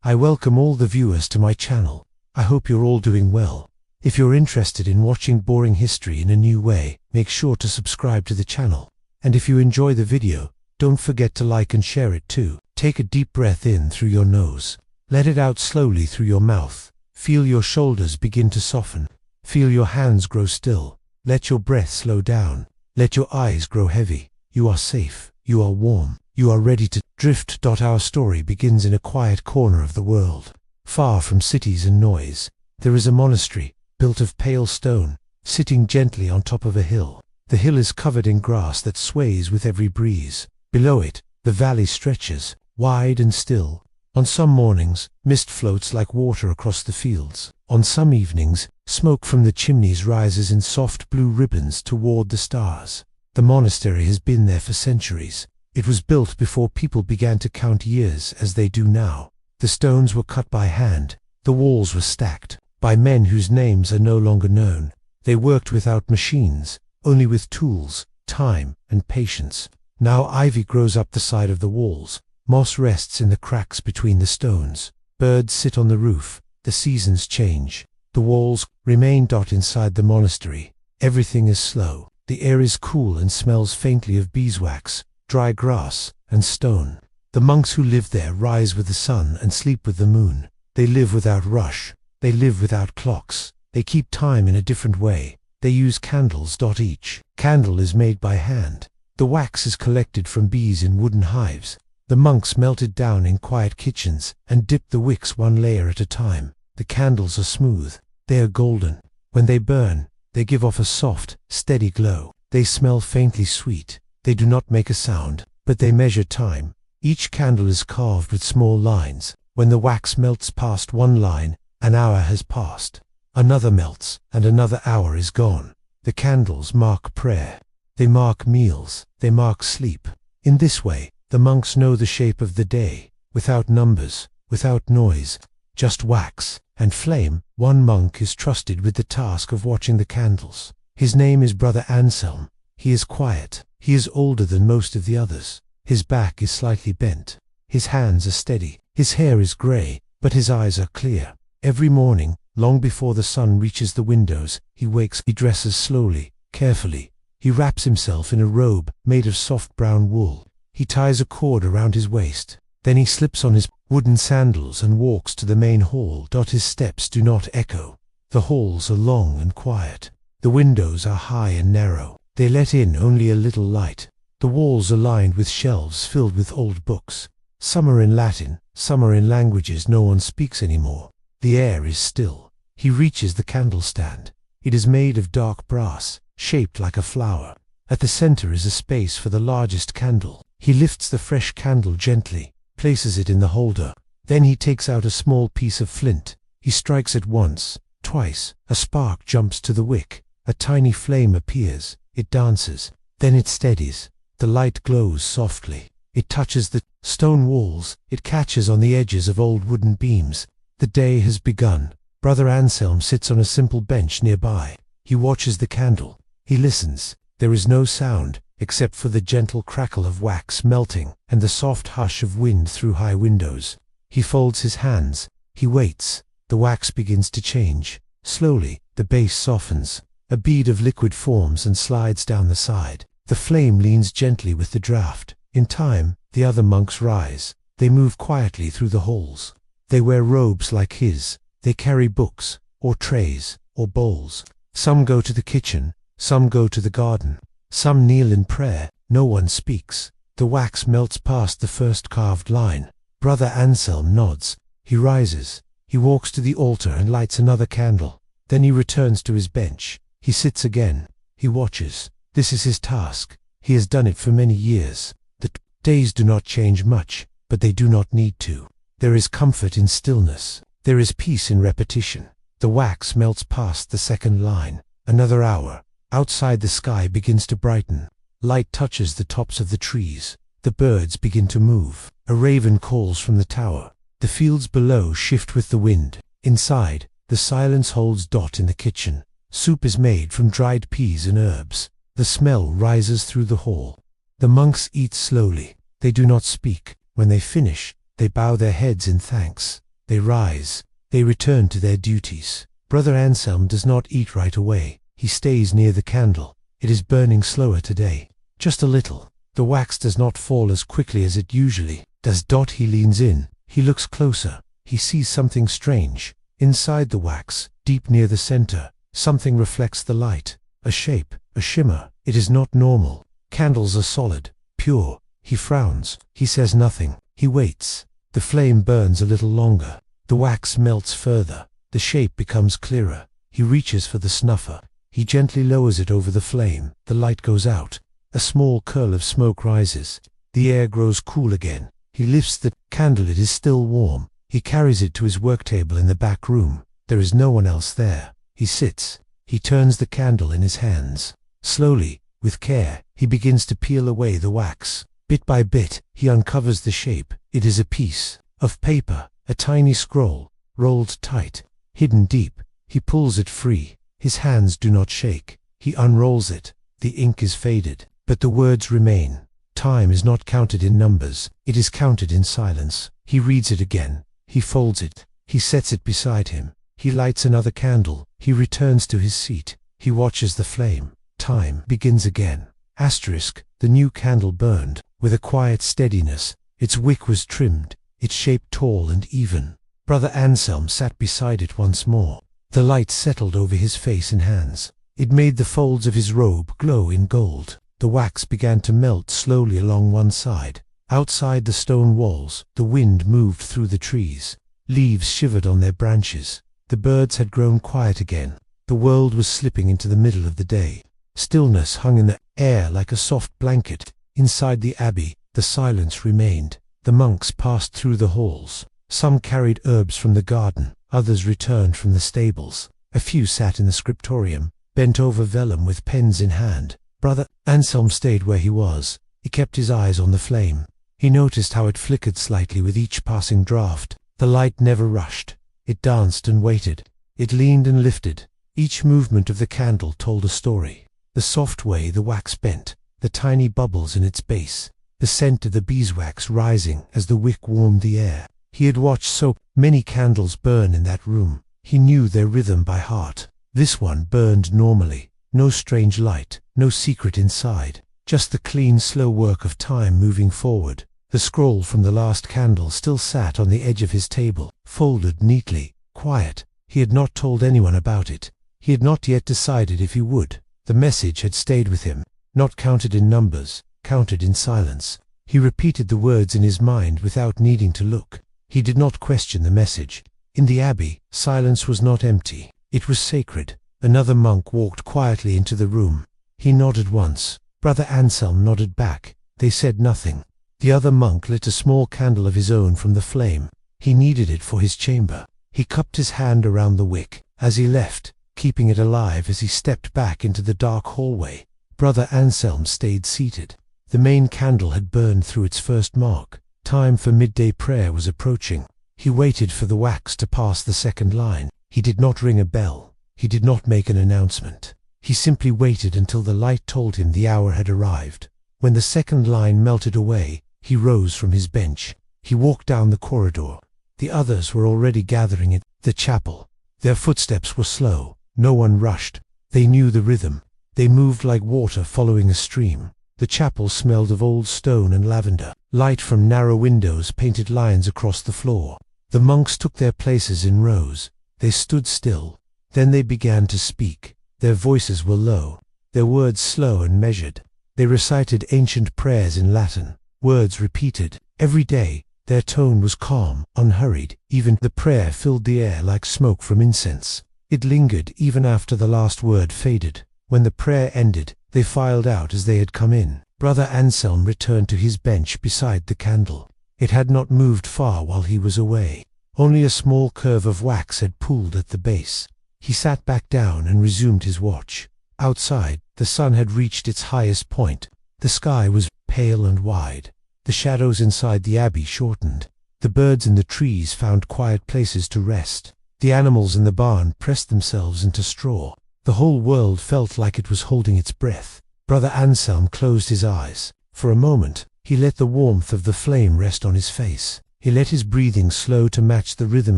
I welcome all the viewers to my channel. I hope you're all doing well. If you're interested in watching boring history in a new way, make sure to subscribe to the channel. And if you enjoy the video, don't forget to like and share it too. Take a deep breath in through your nose. Let it out slowly through your mouth. Feel your shoulders begin to soften. Feel your hands grow still. Let your breath slow down. Let your eyes grow heavy. You are safe. You are warm. You are ready to drift. Our story begins in a quiet corner of the world. Far from cities and noise, there is a monastery, built of pale stone, sitting gently on top of a hill. The hill is covered in grass that sways with every breeze. Below it, the valley stretches, wide and still. On some mornings, mist floats like water across the fields. On some evenings, smoke from the chimneys rises in soft blue ribbons toward the stars. The monastery has been there for centuries. It was built before people began to count years as they do now. The stones were cut by hand. The walls were stacked by men whose names are no longer known. They worked without machines, only with tools, time, and patience. Now ivy grows up the side of the walls. Moss rests in the cracks between the stones. Birds sit on the roof. The seasons change. The walls remain inside the monastery. Everything is slow. The air is cool and smells faintly of beeswax, dry grass, and stone. The monks who live there rise with the sun and sleep with the moon. They live without rush. They live without clocks. They keep time in a different way. They use candles. Each candle is made by hand. The wax is collected from bees in wooden hives. The monks melt it down in quiet kitchens and dip the wicks one layer at a time. The candles are smooth. They are golden. When they burn, they give off a soft, steady glow. They smell faintly sweet. They do not make a sound, but they measure time. Each candle is carved with small lines. When the wax melts past one line, an hour has passed. Another melts, and another hour is gone. The candles mark prayer. They mark meals. They mark sleep. In this way, the monks know the shape of the day, without numbers, without noise, just wax and flame. One monk is trusted with the task of watching the candles. His name is Brother Anselm. He is quiet. He is older than most of the others. His back is slightly bent. His hands are steady. His hair is gray, but his eyes are clear. Every morning, long before the sun reaches the windows, he wakes. He dresses slowly, carefully. He wraps himself in a robe made of soft brown wool. He ties a cord around his waist. Then he slips on his wooden sandals and walks to the main hall. His steps do not echo. The halls are long and quiet. The windows are high and narrow. They let in only a little light. The walls are lined with shelves filled with old books. Some are in Latin, some are in languages no one speaks anymore. The air is still. He reaches the candle stand. It is made of dark brass, shaped like a flower. At the center is a space for the largest candle. He lifts the fresh candle gently, places it in the holder. Then he takes out a small piece of flint. He strikes it once, twice. A spark jumps to the wick. A tiny flame appears. It dances. Then it steadies. The light glows softly. It touches the stone walls. It catches on the edges of old wooden beams. The day has begun. Brother Anselm sits on a simple bench nearby. He watches the candle. He listens. There is no sound, except for the gentle crackle of wax melting and the soft hush of wind through high windows. He folds his hands. He waits. The wax begins to change. Slowly, the base softens. A bead of liquid forms and slides down the side. The flame leans gently with the draft. In time, the other monks rise. They move quietly through the halls. They wear robes like his. They carry books, or trays, or bowls. Some go to the kitchen. Some go to the garden. Some kneel in prayer. No one speaks. The wax melts past the first carved line. Brother Anselm nods. He rises. He walks to the altar and lights another candle. Then he returns to his bench. He sits again. He watches. This is his task. He has done it for many years. The days do not change much, but they do not need to. There is comfort in stillness. There is peace in repetition. The wax melts past the second line. Another hour. Outside the sky begins to brighten. Light touches the tops of the trees. The birds begin to move. A raven calls from the tower. The fields below shift with the wind. Inside, the silence holds. In the kitchen, soup is made from dried peas and herbs. The smell rises through the hall. The monks eat slowly. They do not speak. When they finish, they bow their heads in thanks. they rise, they return to their duties. Brother Anselm does not eat right away. He stays near the candle. It is burning slower today. Just a little. The wax does not fall as quickly as it usually does. He leans in. He looks closer. He sees something strange. Inside the wax, deep near the center, something reflects the light. A shape, a shimmer. It is not normal. Candles are solid, pure. He frowns. He says nothing. He waits. The flame burns a little longer. The wax melts further. The shape becomes clearer. He reaches for the snuffer. He gently lowers it over the flame. The light goes out. A small curl of smoke rises. The air grows cool again. He lifts the candle. It is still warm. He carries it to his work table in the back room. There is no one else there. He sits. He turns the candle in his hands. Slowly, with care, he begins to peel away the wax. Bit by bit, he uncovers the shape. It is a piece of paper, a tiny scroll, rolled tight, hidden deep. He pulls it free. His hands do not shake. He unrolls it. The ink is faded, but the words remain. Time is not counted in numbers. It is counted in silence. He reads it again. He folds it. He sets it beside him. He lights another candle. He returns to his seat. He watches the flame. Time begins again. The new candle burned with a quiet steadiness. Its wick was trimmed, its shape tall and even. Brother Anselm sat beside it once more. The light settled over his face and hands. It made the folds of his robe glow in gold. The wax began to melt slowly along one side. Outside the stone walls, the wind moved through the trees. Leaves shivered on their branches. The birds had grown quiet again. The world was slipping into the middle of the day. Stillness hung in the air like a soft blanket. Inside the abbey, the silence remained. The monks passed through the halls. Some carried herbs from the garden. Others returned from the stables. A few sat in the scriptorium, bent over vellum with pens in hand. Brother Anselm stayed where he was. He kept his eyes on the flame. He noticed how it flickered slightly with each passing draught. The light never rushed. It danced and waited. It leaned and lifted. Each movement of the candle told a story. The soft way the wax bent, the tiny bubbles in its base, the scent of the beeswax rising as the wick warmed the air. He had watched so many candles burn in that room. He knew their rhythm by heart. This one burned normally. No strange light, no secret inside. Just the clean, slow work of time moving forward. The scroll from the last candle still sat on the edge of his table, folded neatly, quiet. He had not told anyone about it. He had not yet decided if he would. The message had stayed with him, not counted in numbers, counted in silence. He repeated the words in his mind without needing to look. He did not question the message. In the abbey, silence was not empty. It was sacred. Another monk walked quietly into the room. He nodded once. Brother Anselm nodded back. They said nothing. The other monk lit a small candle of his own from the flame. He needed it for his chamber. He cupped his hand around the wick. As he left, keeping it alive as he stepped back into the dark hallway, Brother Anselm stayed seated. The main candle had burned through its first mark. Time for midday prayer was approaching. He waited for the wax to pass the second line. He did not ring a bell. He did not make an announcement. He simply waited until the light told him the hour had arrived. When the second line melted away, he rose from his bench. He walked down the corridor. The others were already gathering in the chapel. Their footsteps were slow. No one rushed. They knew the rhythm. They moved like water following a stream. The chapel smelled of old stone and lavender. Light from narrow windows painted lines across the floor. The monks took their places in rows. They stood still. Then they began to speak. Their voices were low, their words slow and measured. They recited ancient prayers in Latin, words repeated. Every day, their tone was calm, unhurried. Even the prayer filled the air like smoke from incense. It lingered even after the last word faded. When the prayer ended, they filed out as they had come in. Brother Anselm returned to his bench beside the candle. It had not moved far while he was away. Only a small curve of wax had pooled at the base. He sat back down and resumed his watch. Outside, the sun had reached its highest point. The sky was pale and wide. The shadows inside the abbey shortened. The birds in the trees found quiet places to rest. The animals in the barn pressed themselves into straw. The whole world felt like it was holding its breath. Brother Anselm closed his eyes. For a moment, he let the warmth of the flame rest on his face. He let his breathing slow to match the rhythm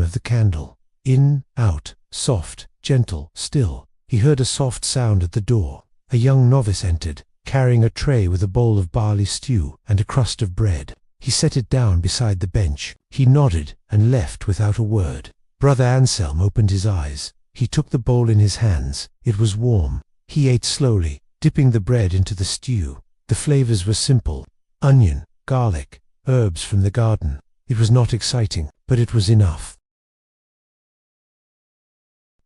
of the candle. In, out, soft, gentle, still. He heard a soft sound at the door. A young novice entered, carrying a tray with a bowl of barley stew and a crust of bread. He set it down beside the bench. He nodded and left without a word. Brother Anselm opened his eyes. He took the bowl in his hands. It was warm. He ate slowly, dipping the bread into the stew. The flavors were simple: onion, garlic, herbs from the garden. It was not exciting, but it was enough.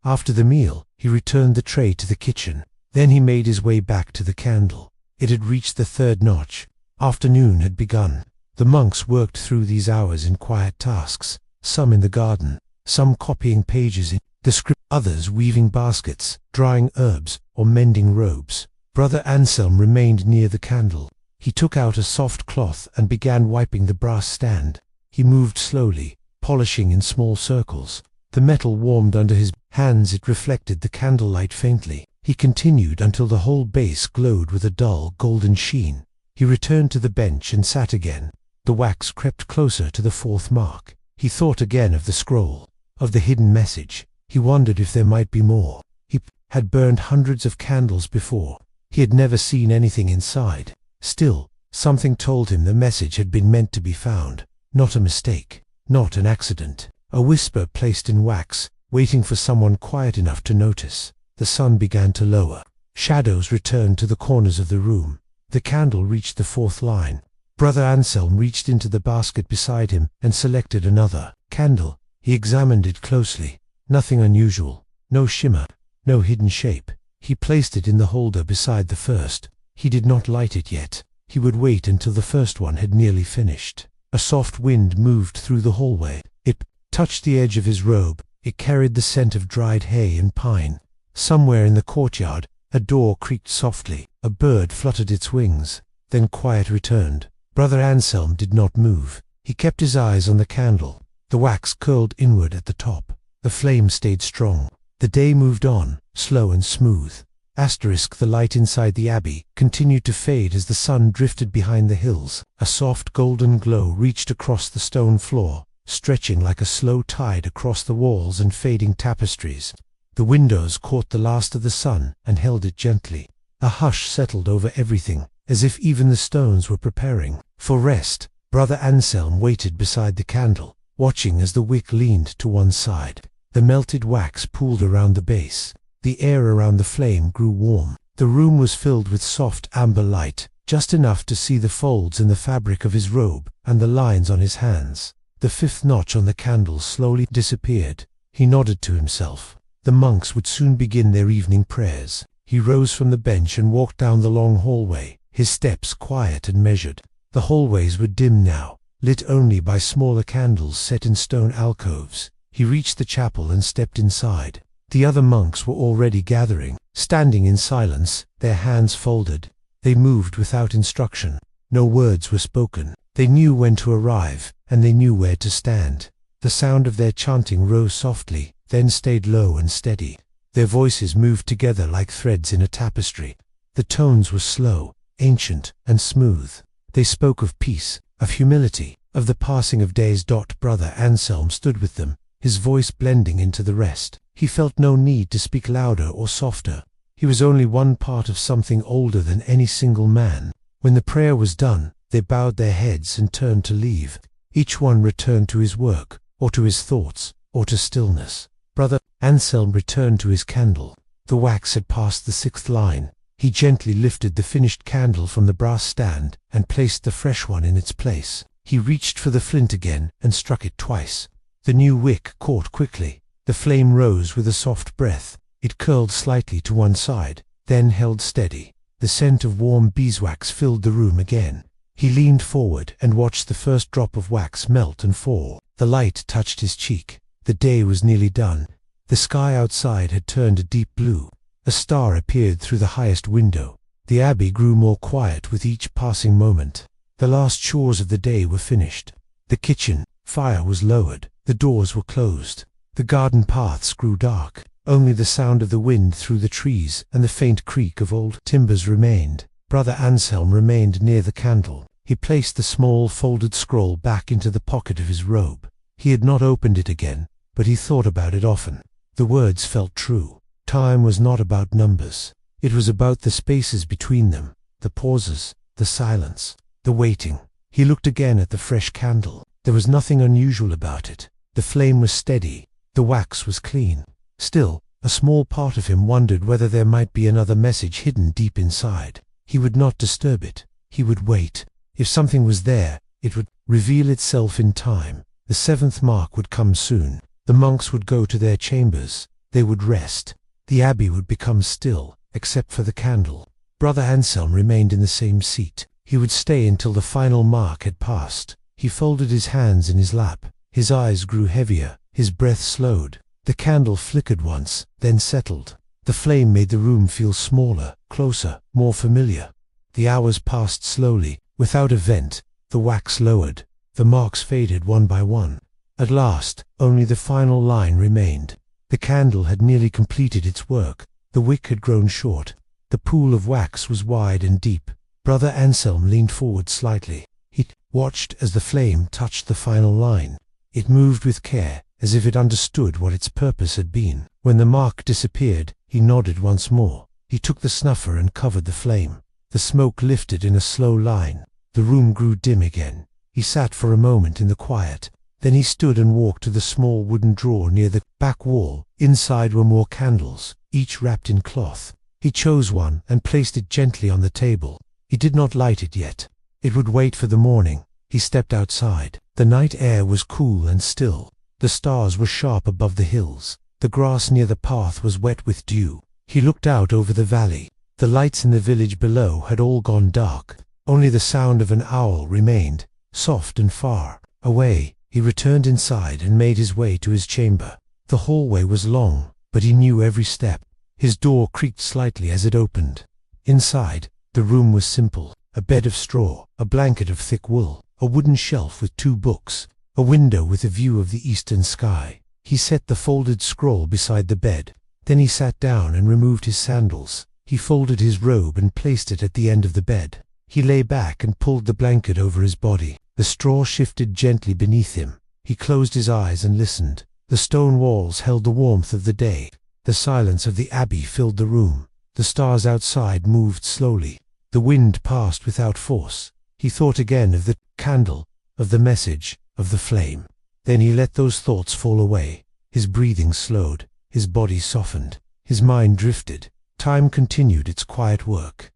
After the meal, he returned the tray to the kitchen. Then he made his way back to the candle. It had reached the third notch. Afternoon had begun. The monks worked through these hours in quiet tasks, some in the garden, some copying pages in the script, others weaving baskets, drying herbs, or mending robes. Brother Anselm remained near the candle. He took out a soft cloth and began wiping the brass stand. He moved slowly, polishing in small circles. The metal warmed under his hands. It reflected the candlelight faintly. He continued until the whole base glowed with a dull golden sheen. He returned to the bench and sat again. The wax crept closer to the fourth mark. He thought again of the scroll, of the hidden message. He wondered if there might be more. He had burned hundreds of candles before. He had never seen anything inside. Still, something told him the message had been meant to be found. Not a mistake, not an accident. A whisper placed in wax, waiting for someone quiet enough to notice. The sun began to lower. Shadows returned to the corners of the room. The candle reached the fourth line. Brother Anselm reached into the basket beside him and selected another candle. He examined it closely. Nothing unusual. No shimmer. No hidden shape. He placed it in the holder beside the first. He did not light it yet. He would wait until the first one had nearly finished. A soft wind moved through the hallway. It touched the edge of his robe. It carried the scent of dried hay and pine. Somewhere in the courtyard, a door creaked softly. A bird fluttered its wings. Then quiet returned. Brother Anselm did not move. He kept his eyes on the candle. The wax curled inward at the top. The flame stayed strong. The day moved on, slow and smooth. The light inside the abbey continued to fade as the sun drifted behind the hills. A soft golden glow reached across the stone floor, stretching like a slow tide across the walls and fading tapestries. The windows caught the last of the sun and held it gently. A hush settled over everything, as if even the stones were preparing for rest. Brother Anselm waited beside the candle, watching as the wick leaned to one side. The melted wax pooled around the base. The air around the flame grew warm. The room was filled with soft amber light, just enough to see the folds in the fabric of his robe and the lines on his hands. The fifth notch on the candle slowly disappeared. He nodded to himself. The monks would soon begin their evening prayers. He rose from the bench and walked down the long hallway, his steps quiet and measured. The hallways were dim now, lit only by smaller candles set in stone alcoves. He reached the chapel and stepped inside. The other monks were already gathering, standing in silence, their hands folded. They moved without instruction. No words were spoken. They knew when to arrive, and they knew where to stand. The sound of their chanting rose softly, then stayed low and steady. Their voices moved together like threads in a tapestry. The tones were slow, ancient, and smooth. They spoke of peace, of humility, of the passing of days. Brother Anselm stood with them, his voice blending into the rest. He felt no need to speak louder or softer. He was only one part of something older than any single man. When the prayer was done, they bowed their heads and turned to leave. Each one returned to his work, or to his thoughts, or to stillness. Brother Anselm returned to his candle. The wax had passed the sixth line. He gently lifted the finished candle from the brass stand and placed the fresh one in its place. He reached for the flint again and struck it twice. The new wick caught quickly. The flame rose with a soft breath. It curled slightly to one side, then held steady. The scent of warm beeswax filled the room again. He leaned forward and watched the first drop of wax melt and fall. The light touched his cheek. The day was nearly done. The sky outside had turned a deep blue. A star appeared through the highest window. The abbey grew more quiet with each passing moment. The last chores of the day were finished. The kitchen fire was lowered. The doors were closed. The garden paths grew dark. Only the sound of the wind through the trees and the faint creak of old timbers remained. Brother Anselm remained near the candle. He placed the small folded scroll back into the pocket of his robe. He had not opened it again, but he thought about it often. The words felt true. Time was not about numbers. It was about the spaces between them, the pauses, the silence, the waiting. He looked again at the fresh candle. There was nothing unusual about it. The flame was steady. The wax was clean. Still, a small part of him wondered whether there might be another message hidden deep inside. He would not disturb it. He would wait. If something was there, it would reveal itself in time. The seventh mark would come soon. The monks would go to their chambers. They would rest. The abbey would become still, except for the candle. Brother Anselm remained in the same seat. He would stay until the final mark had passed. He folded his hands in his lap. His eyes grew heavier. His breath slowed. The candle flickered once, then settled. The flame made the room feel smaller, closer, more familiar. The hours passed slowly. Without a vent, the wax lowered. The marks faded one by one. At last, only the final line remained. The candle had nearly completed its work. The wick had grown short. The pool of wax was wide and deep. Brother Anselm leaned forward slightly. He watched as the flame touched the final line. It moved with care, as if it understood what its purpose had been. When the mark disappeared, he nodded once more. He took the snuffer and covered the flame. The smoke lifted in a slow line. The room grew dim again. He sat for a moment in the quiet. Then he stood and walked to the small wooden drawer near the back wall. Inside were more candles, each wrapped in cloth. He chose one and placed it gently on the table. He did not light it yet. It would wait for the morning. He stepped outside. The night air was cool and still. The stars were sharp above the hills. The grass near the path was wet with dew. He looked out over the valley. The lights in the village below had all gone dark. Only the sound of an owl remained, soft and far away. He returned inside and made his way to his chamber. The hallway was long, but he knew every step. His door creaked slightly as it opened. Inside, the room was simple. A bed of straw, a blanket of thick wool, a wooden shelf with 2 books, a window with a view of the eastern sky. He set the folded scroll beside the bed. Then he sat down and removed his sandals. He folded his robe and placed it at the end of the bed. He lay back and pulled the blanket over his body. The straw shifted gently beneath him. He closed his eyes and listened. The stone walls held the warmth of the day. The silence of the abbey filled the room. The stars outside moved slowly. The wind passed without force. He thought again of the candle, of the message, of the flame. Then he let those thoughts fall away. His breathing slowed. His body softened. His mind drifted. Time continued its quiet work.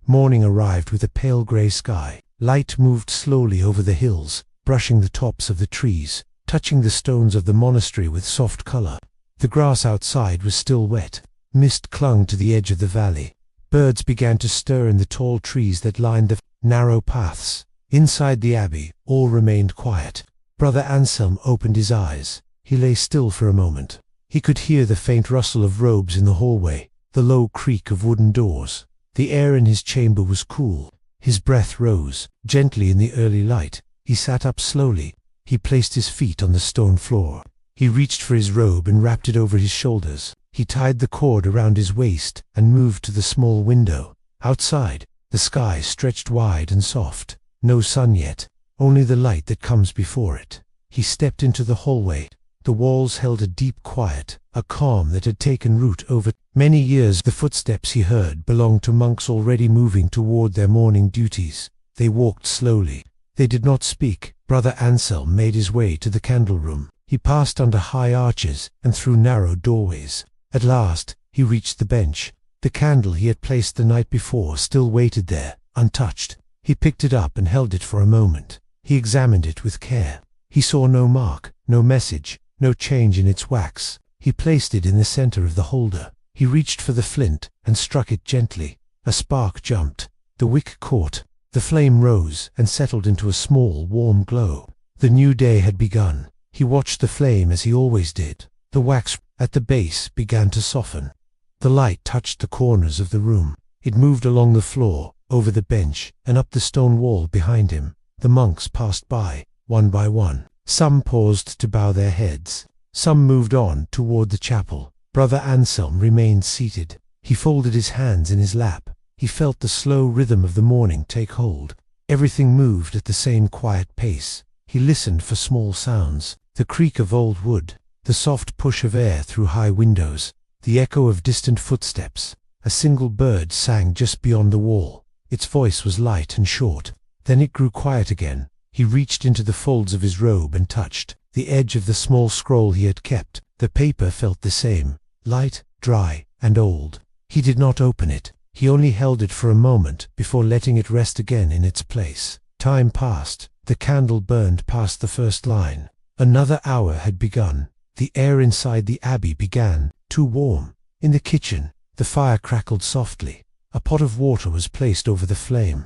Morning arrived with a pale grey sky. Light moved slowly over the hills, brushing the tops of the trees, touching the stones of the monastery with soft color. The grass outside was still wet. Mist clung to the edge of the valley. Birds began to stir in the tall trees that lined the narrow paths. Inside the abbey, all remained quiet. Brother Anselm opened his eyes. He lay still for a moment. He could hear the faint rustle of robes in the hallway, the low creak of wooden doors. The air in his chamber was cool. His breath rose, gently in the early light. He sat up slowly. He placed his feet on the stone floor. He reached for his robe and wrapped it over his shoulders. He tied the cord around his waist and moved to the small window. Outside, the sky stretched wide and soft. No sun yet, only the light that comes before it. He stepped into the hallway. The walls held a deep quiet, a calm that had taken root over many years. The footsteps he heard belonged to monks already moving toward their morning duties. They walked slowly. They did not speak. Brother Anselm made his way to the candle room. He passed under high arches and through narrow doorways. At last, he reached the bench. The candle he had placed the night before still waited there, untouched. He picked it up and held it for a moment. He examined it with care. He saw no mark, no message, no change in its wax. He placed it in the center of the holder. He reached for the flint and struck it gently. A spark jumped. The wick caught. The flame rose and settled into a small, warm glow. The new day had begun. He watched the flame as he always did. The wax at the base began to soften. The light touched the corners of the room. It moved along the floor, over the bench, and up the stone wall behind him. The monks passed by, one by one. Some paused to bow their heads. Some moved on toward the chapel. Brother Anselm remained seated. He folded his hands in his lap. He felt the slow rhythm of the morning take hold. Everything moved at the same quiet pace. He listened for small sounds, the creak of old wood, the soft push of air through high windows, the echo of distant footsteps. A single bird sang just beyond the wall. Its voice was light and short. Then it grew quiet again. He reached into the folds of his robe and touched the edge of the small scroll he had kept. The paper felt the same, light, dry, and old. He did not open it. He only held it for a moment before letting it rest again in its place. Time passed. The candle burned past the first line. Another hour had begun. The air inside the abbey began too warm. In the kitchen, the fire crackled softly. A pot of water was placed over the flame.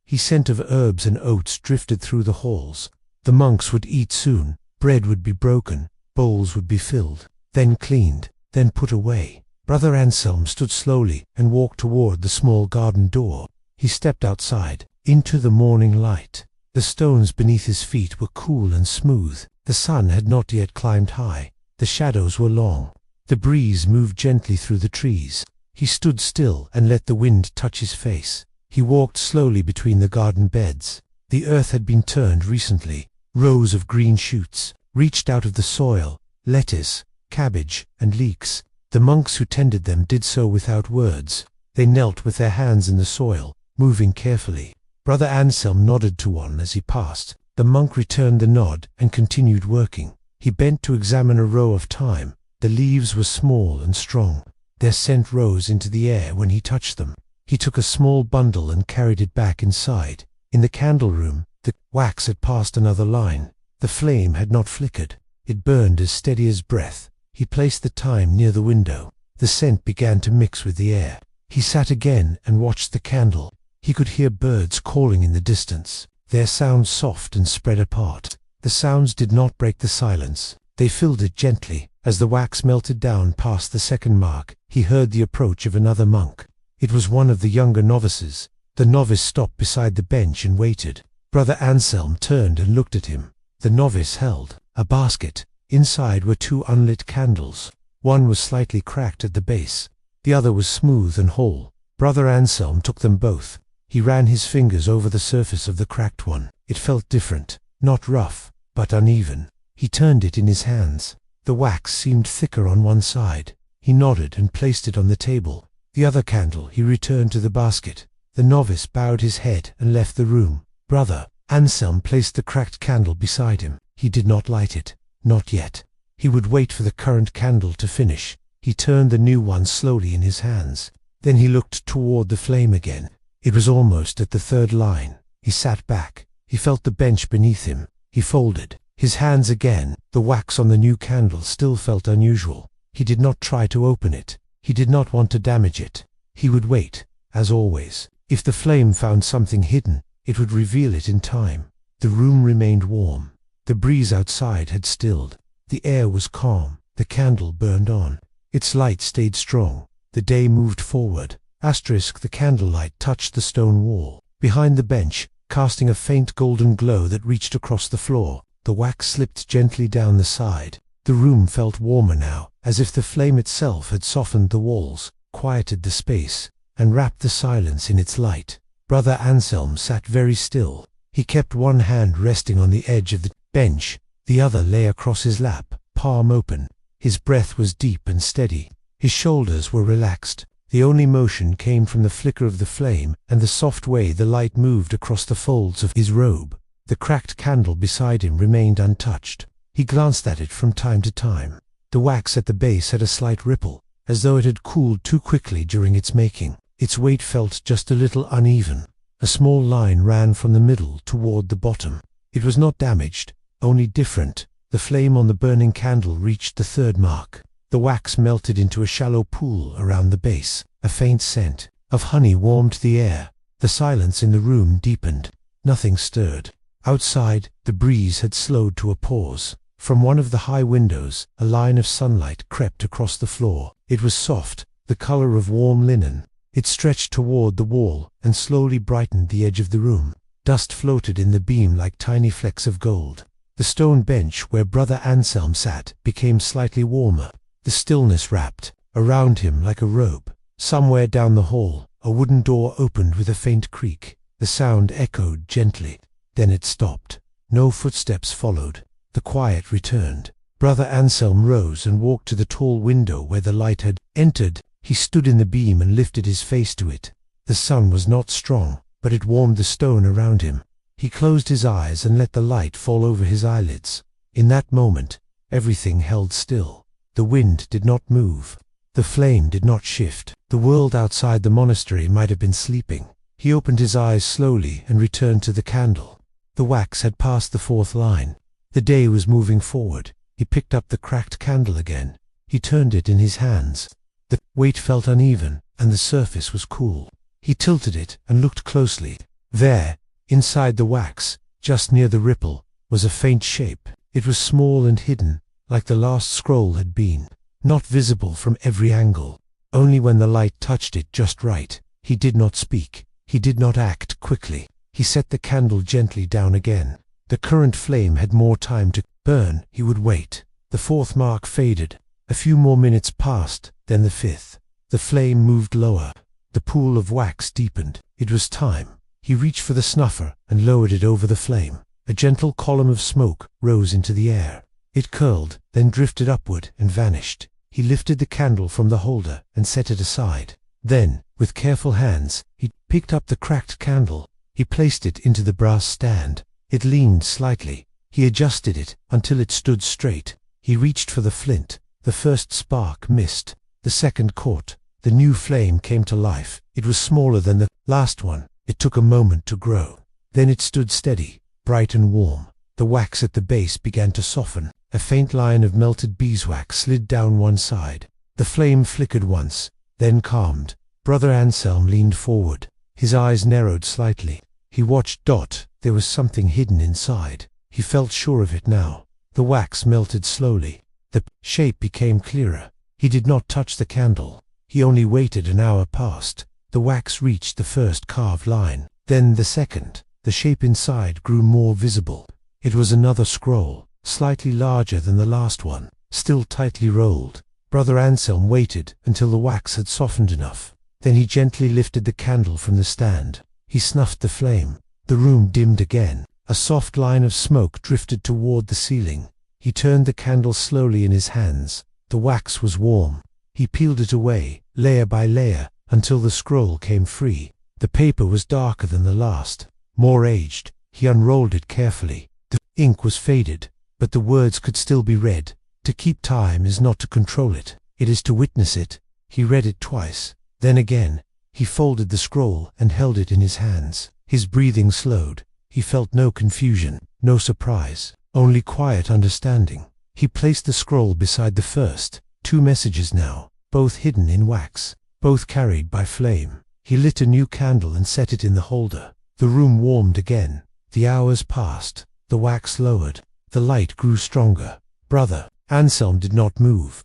The scent of herbs and oats drifted through the halls. The monks would eat soon. Bread would be broken. Bowls would be filled, then cleaned, then put away. Brother Anselm stood slowly and walked toward the small garden door. He stepped outside, into the morning light. The stones beneath his feet were cool and smooth. The sun had not yet climbed high. The shadows were long. The breeze moved gently through the trees. He stood still and let the wind touch his face. He walked slowly between the garden beds. The earth had been turned recently. Rows of green shoots reached out of the soil, lettuce, cabbage, and leeks. The monks who tended them did so without words. They knelt with their hands in the soil, moving carefully. Brother Anselm nodded to one as he passed. The monk returned the nod and continued working. He bent to examine a row of thyme. The leaves were small and strong. Their scent rose into the air when he touched them. He took a small bundle and carried it back inside. In the candle room, the wax had passed another line. The flame had not flickered. It burned as steady as breath. He placed the thyme near the window. The scent began to mix with the air. He sat again and watched the candle. He could hear birds calling in the distance, their sounds soft and spread apart. The sounds did not break the silence. They filled it gently. As the wax melted down past the second mark, he heard the approach of another monk. It was one of the younger novices. The novice stopped beside the bench and waited. Brother Anselm turned and looked at him. The novice held a basket. Inside were two unlit candles. One was slightly cracked at the base. The other was smooth and whole. Brother Anselm took them both. He ran his fingers over the surface of the cracked one. It felt different, not rough, but uneven. He turned it in his hands. The wax seemed thicker on one side. He nodded and placed it on the table. The other candle he returned to the basket. The novice bowed his head and left the room. Brother Anselm placed the cracked candle beside him. He did not light it. Not yet. He would wait for the current candle to finish. He turned the new one slowly in his hands. Then he looked toward the flame again. It was almost at the third line. He sat back. He felt the bench beneath him. He folded his hands again. The wax on the new candle still felt unusual. He did not try to open it. He did not want to damage it. He would wait, as always. If the flame found something hidden, it would reveal it in time. The room remained warm. The breeze outside had stilled. The air was calm. The candle burned on. Its light stayed strong. The day moved forward. The candlelight touched the stone wall. Behind the bench, casting a faint golden glow that reached across the floor, the wax slipped gently down the side. The room felt warmer now, as if the flame itself had softened the walls, quieted the space, and wrapped the silence in its light. Brother Anselm sat very still. He kept one hand resting on the edge of the bench. The other lay across his lap, palm open. His breath was deep and steady. His shoulders were relaxed. The only motion came from the flicker of the flame and the soft way the light moved across the folds of his robe. The cracked candle beside him remained untouched. He glanced at it from time to time. The wax at the base had a slight ripple, as though it had cooled too quickly during its making. Its weight felt just a little uneven. A small line ran from the middle toward the bottom. It was not damaged, only different. The flame on the burning candle reached the third mark. The wax melted into a shallow pool around the base. A faint scent of honey warmed the air. The silence in the room deepened. Nothing stirred. Outside, the breeze had slowed to a pause. From one of the high windows, a line of sunlight crept across the floor. It was soft, the color of warm linen. It stretched toward the wall and slowly brightened the edge of the room. Dust floated in the beam like tiny flecks of gold. The stone bench where Brother Anselm sat became slightly warmer. The stillness wrapped around him like a robe. Somewhere down the hall, a wooden door opened with a faint creak. The sound echoed gently. Then it stopped. No footsteps followed. The quiet returned. Brother Anselm rose and walked to the tall window where the light had entered. He stood in the beam and lifted his face to it. The sun was not strong, but it warmed the stone around him. He closed his eyes and let the light fall over his eyelids. In that moment, everything held still. The wind did not move. The flame did not shift. The world outside the monastery might have been sleeping. He opened his eyes slowly and returned to the candle. The wax had passed the 4th line. The day was moving forward. He picked up the cracked candle again. He turned it in his hands. The weight felt uneven, and the surface was cool. He tilted it and looked closely. There, inside the wax, just near the ripple, was a faint shape. It was small and hidden, like the last scroll had been. Not visible from every angle. Only when the light touched it just right. He did not speak. He did not act quickly. He set the candle gently down again. The current flame had more time to burn. He would wait. The 4th mark faded. A few more minutes passed, then the 5th. The flame moved lower. The pool of wax deepened. It was time. He reached for the snuffer and lowered it over the flame. A gentle column of smoke rose into the air. It curled, then drifted upward and vanished. He lifted the candle from the holder and set it aside. Then, with careful hands, he picked up the cracked candle. He placed it into the brass stand. It leaned slightly. He adjusted it until it stood straight. He reached for the flint. The first spark missed. The second caught. The new flame came to life. It was smaller than the last one. It took a moment to grow. Then it stood steady, bright and warm. The wax at the base began to soften. A faint line of melted beeswax slid down one side. The flame flickered once, then calmed. Brother Anselm leaned forward. His eyes narrowed slightly. He watched Dot. There was something hidden inside. He felt sure of it now. The wax melted slowly. The shape became clearer. He did not touch the candle. He only waited. An hour passed. The wax reached the first carved line. Then the second. The shape inside grew more visible. It was another scroll, slightly larger than the last one, still tightly rolled. Brother Anselm waited until the wax had softened enough. Then he gently lifted the candle from the stand. He snuffed the flame. The room dimmed again. A soft line of smoke drifted toward the ceiling. He turned the candle slowly in his hands. The wax was warm. He peeled it away, layer by layer, until the scroll came free. The paper was darker than the last, more aged. He unrolled it carefully. The ink was faded, but the words could still be read. To keep time is not to control it. It is to witness it. He read it twice. Then again. He folded the scroll and held it in his hands. His breathing slowed. He felt no confusion, no surprise, only quiet understanding. He placed the scroll beside the first. 2 messages now, both hidden in wax, both carried by flame. He lit a new candle and set it in the holder. The room warmed again. The hours passed. The wax lowered. The light grew stronger. Brother Anselm did not move.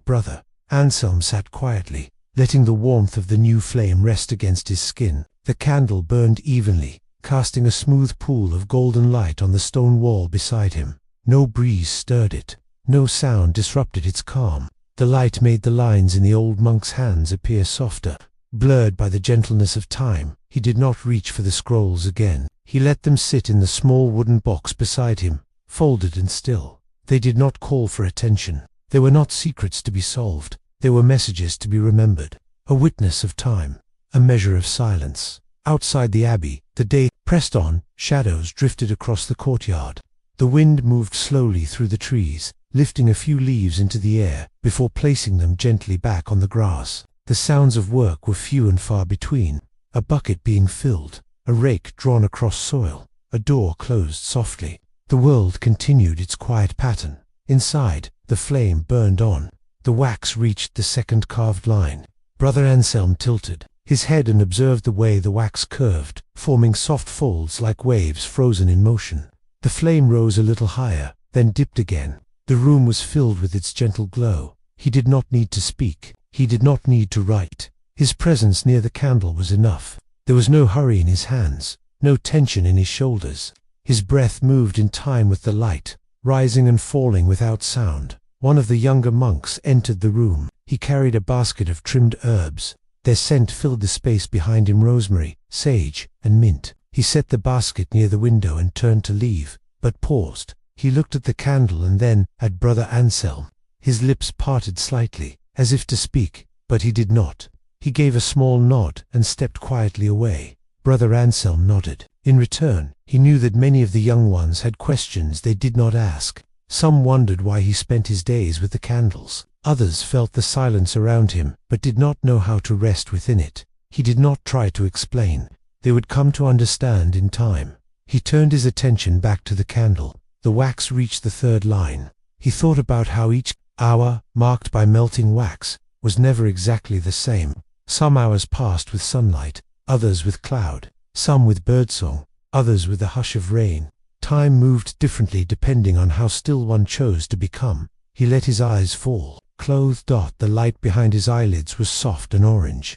Brother Anselm sat quietly, letting the warmth of the new flame rest against his skin. The candle burned evenly, casting a smooth pool of golden light on the stone wall beside him. No breeze stirred it. No sound disrupted its calm. The light made the lines in the old monk's hands appear softer, blurred by the gentleness of time. He did not reach for the scrolls again. He let them sit in the small wooden box beside him, folded and still. They did not call for attention. They were not secrets to be solved. They were messages to be remembered. A witness of time. A measure of silence. Outside the abbey, the day pressed on. Shadows drifted across the courtyard. The wind moved slowly through the trees, lifting a few leaves into the air before placing them gently back on the grass. The sounds of work were few and far between. A bucket being filled, a rake drawn across soil, a door closed softly. The world continued its quiet pattern. Inside, the flame burned on. The wax reached the second carved line. Brother Anselm tilted his head and observed the way the wax curved, forming soft folds like waves frozen in motion. The flame rose a little higher, then dipped again. The room was filled with its gentle glow. He did not need to speak. He did not need to write. His presence near the candle was enough. There was no hurry in his hands, no tension in his shoulders. His breath moved in time with the light, rising and falling without sound. One of the younger monks entered the room. He carried a basket of trimmed herbs. Their scent filled the space behind him: rosemary, sage, and mint. He set the basket near the window and turned to leave, but paused. He looked at the candle and then at Brother Anselm. His lips parted slightly, as if to speak, but he did not. He gave a small nod and stepped quietly away. Brother Anselm nodded. In return, he knew that many of the young ones had questions they did not ask. Some wondered why he spent his days with the candles. Others felt the silence around him, but did not know how to rest within it. He did not try to explain. They would come to understand in time. He turned his attention back to the candle. The wax reached the third line. He thought about how each hour, marked by melting wax, was never exactly the same. Some hours passed with sunlight, others with cloud, some with birdsong, others with the hush of rain. Time moved differently depending on how still one chose to become. He let his eyes fall. Clothed. The light behind his eyelids was soft and orange.